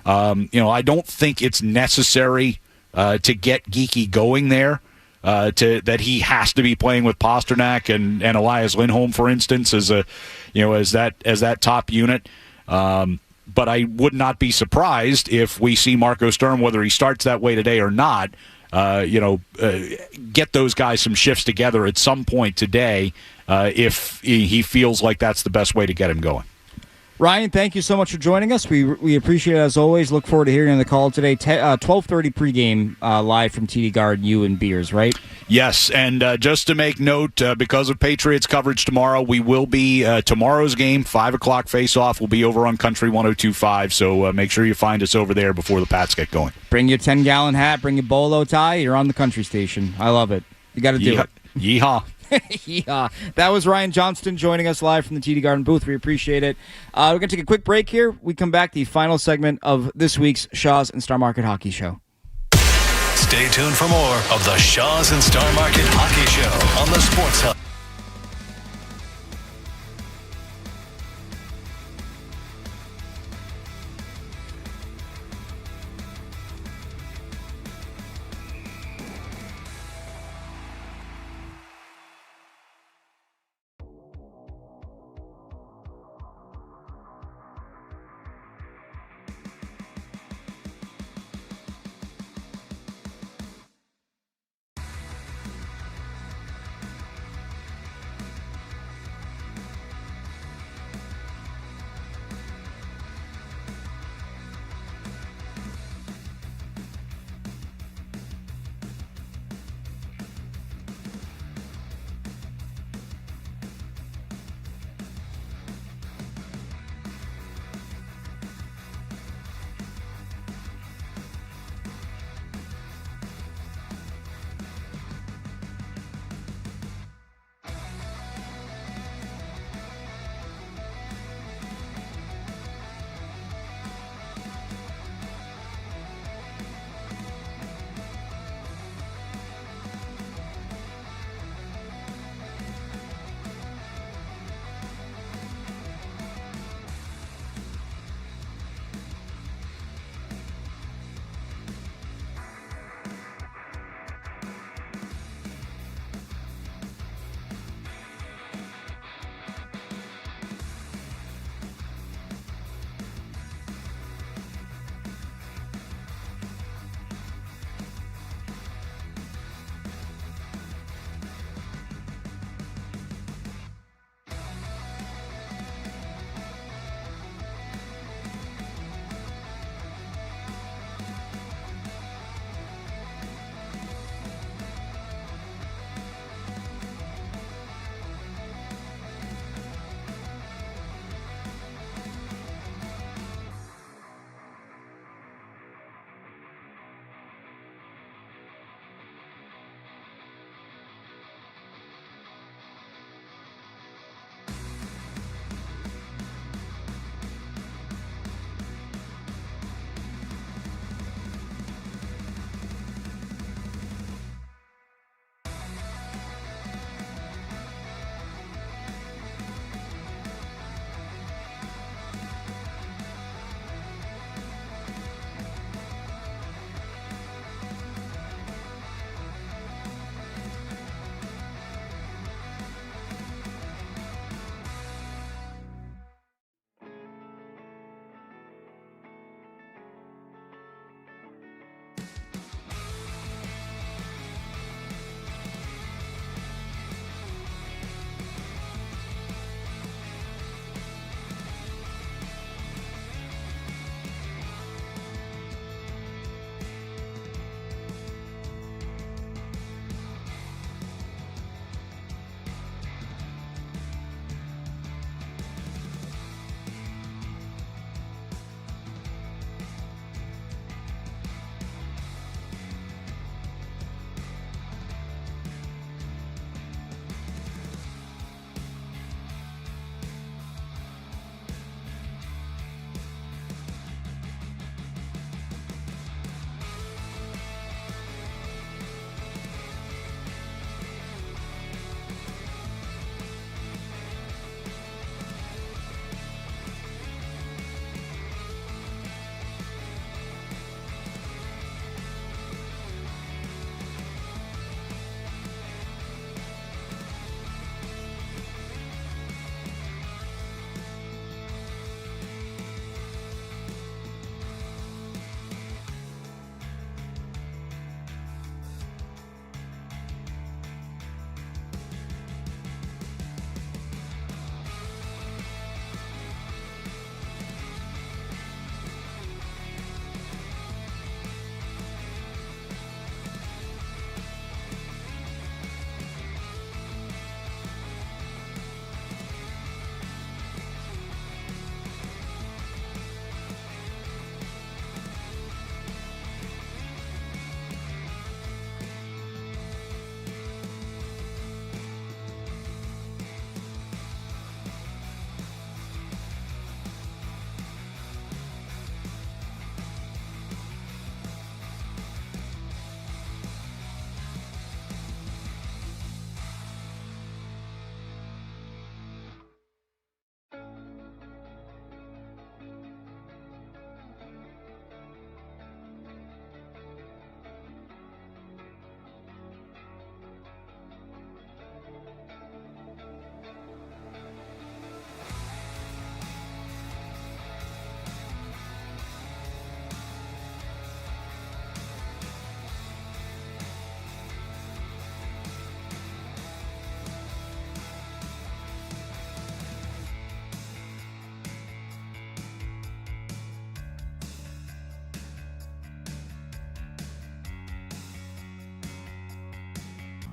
I don't think it's necessary to get Geekie going there, that he has to be playing with Pastrnak and Elias Lindholm, for instance, as that top unit. But I would not be surprised if we see Marco Sturm, whether he starts that way today or not, get those guys some shifts together at some point today if he feels like that's the best way to get him going. Ryan, thank you so much for joining us. We appreciate it as always. Look forward to hearing you on the call today. 12:30 pregame live from TD Garden, you and Beers, right? Yes, and just to make note, because of Patriots coverage tomorrow, we will be tomorrow's game, 5 o'clock face-off, will be over on Country 102.5, so make sure you find us over there before the Pats get going. Bring your 10-gallon hat, bring your bolo tie, you're on the country station. I love it. You got to do it. Yeehaw. Yeah, that was Ryan Johnston joining us live from the TD Garden booth. We appreciate it. We're going to take a quick break here. We come back, the final segment of this week's Shaw's and Star Market Hockey Show. Stay tuned for more of the Shaw's and Star Market Hockey Show on the Sports Hub.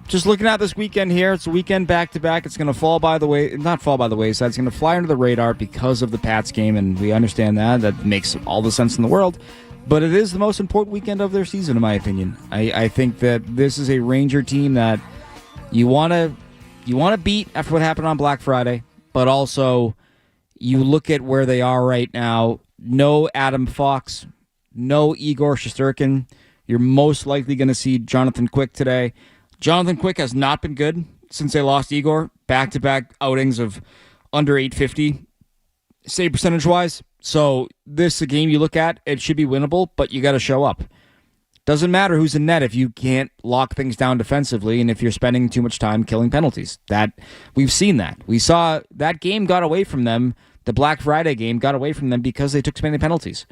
just looking at this weekend here, it's a weekend back-to-back. It's going to not fall by the wayside. It's going to fly under the radar because of the Pats game, and we understand that. That makes all the sense in the world. But it is the most important weekend of their season, in my opinion. I think that this is a Ranger team that you want to beat after what happened on Black Friday, but also you look at where they are right now. No Adam Fox, no Igor Shesterkin. You're most likely going to see Jonathan Quick today. Jonathan Quick has not been good since they lost Igor. Back-to-back outings of under 850 save percentage-wise. So this is a game you look at. It should be winnable, but you got to show up. Doesn't matter who's in net if you can't lock things down defensively and if you're spending too much time killing penalties. We've seen that. We saw that game got away from them. The Black Friday game got away from them because they took too many penalties.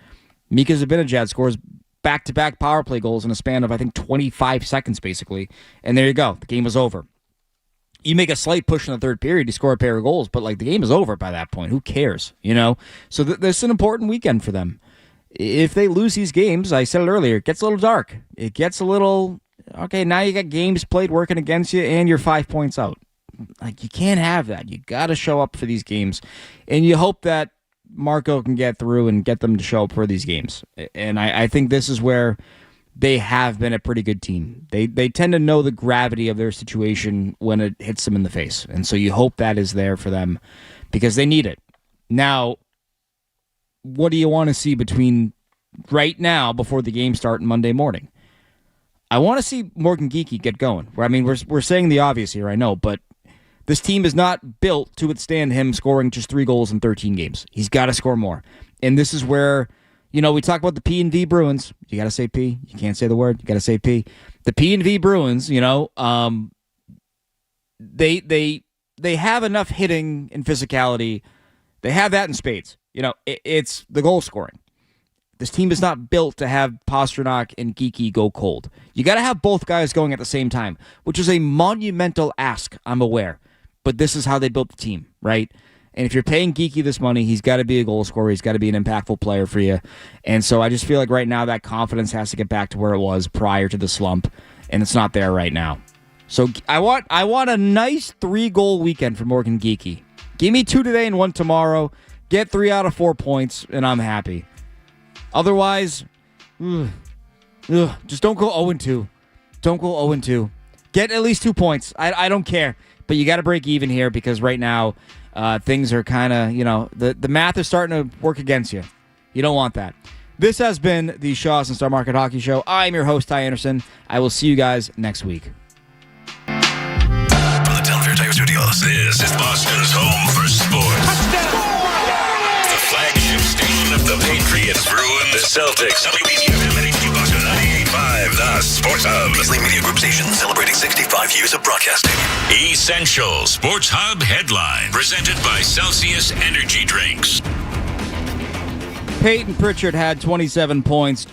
Mika Zibanejad scores back-to-back power play goals in a span of, I think, 25 seconds, basically. And there you go. The game was over. You make a slight push in the third period, you score a pair of goals, but the game is over by that point. Who cares? So this is an important weekend for them. If they lose these games, I said it earlier, it gets a little dark. It gets a little, okay, now you got games played working against you and you're 5 points out. You can't have that. You got to show up for these games. And you hope that Marco can get through and get them to show up for these games. And I think this is where they have been a pretty good team. They tend to know the gravity of their situation when it hits them in the face. And so you hope that is there for them because they need it. Now, what do you want to see between right now before the game start Monday morning? I want to see Morgan Geekie get going. I mean, we're saying the obvious here, I know, but this team is not built to withstand him scoring just 3 goals in 13 games. He's got to score more. And this is where, we talk about the P&V Bruins. You got to say P. You can't say the word. You got to say P. The P&V Bruins, they have enough hitting and physicality. They have that in spades. It's the goal scoring. This team is not built to have Pastrnak and Geekie go cold. You got to have both guys going at the same time, which is a monumental ask, I'm aware. But this is how they built the team, right? And if you're paying Geekie this money, he's got to be a goal scorer. He's got to be an impactful player for you. And so I just feel like right now that confidence has to get back to where it was prior to the slump, and it's not there right now. So I want a nice 3-goal weekend for Morgan Geekie. Give me 2 today and 1 tomorrow. Get 3 out of 4 points, and I'm happy. Otherwise, just don't go 0-2. Don't go 0-2. Get at least 2 points. I don't care. But you got to break even here because right now things are kind of, the math is starting to work against you. You don't want that. This has been the Shaw's and Star Market Hockey Show. I'm your host, Ty Anderson. I will see you guys next week. From the Delaware Tiger Studios, this is Boston's home for sports. Touchdown! The flagship station of the Patriots, Bruins, the Celtics, WBCFM and HD Boston 98.5, the Sports Hub. Beasley Media Group Station celebrating 65 years of broadcasting. Essential Sports Hub headline presented by Celsius Energy Drinks. Peyton Pritchard had 27 points.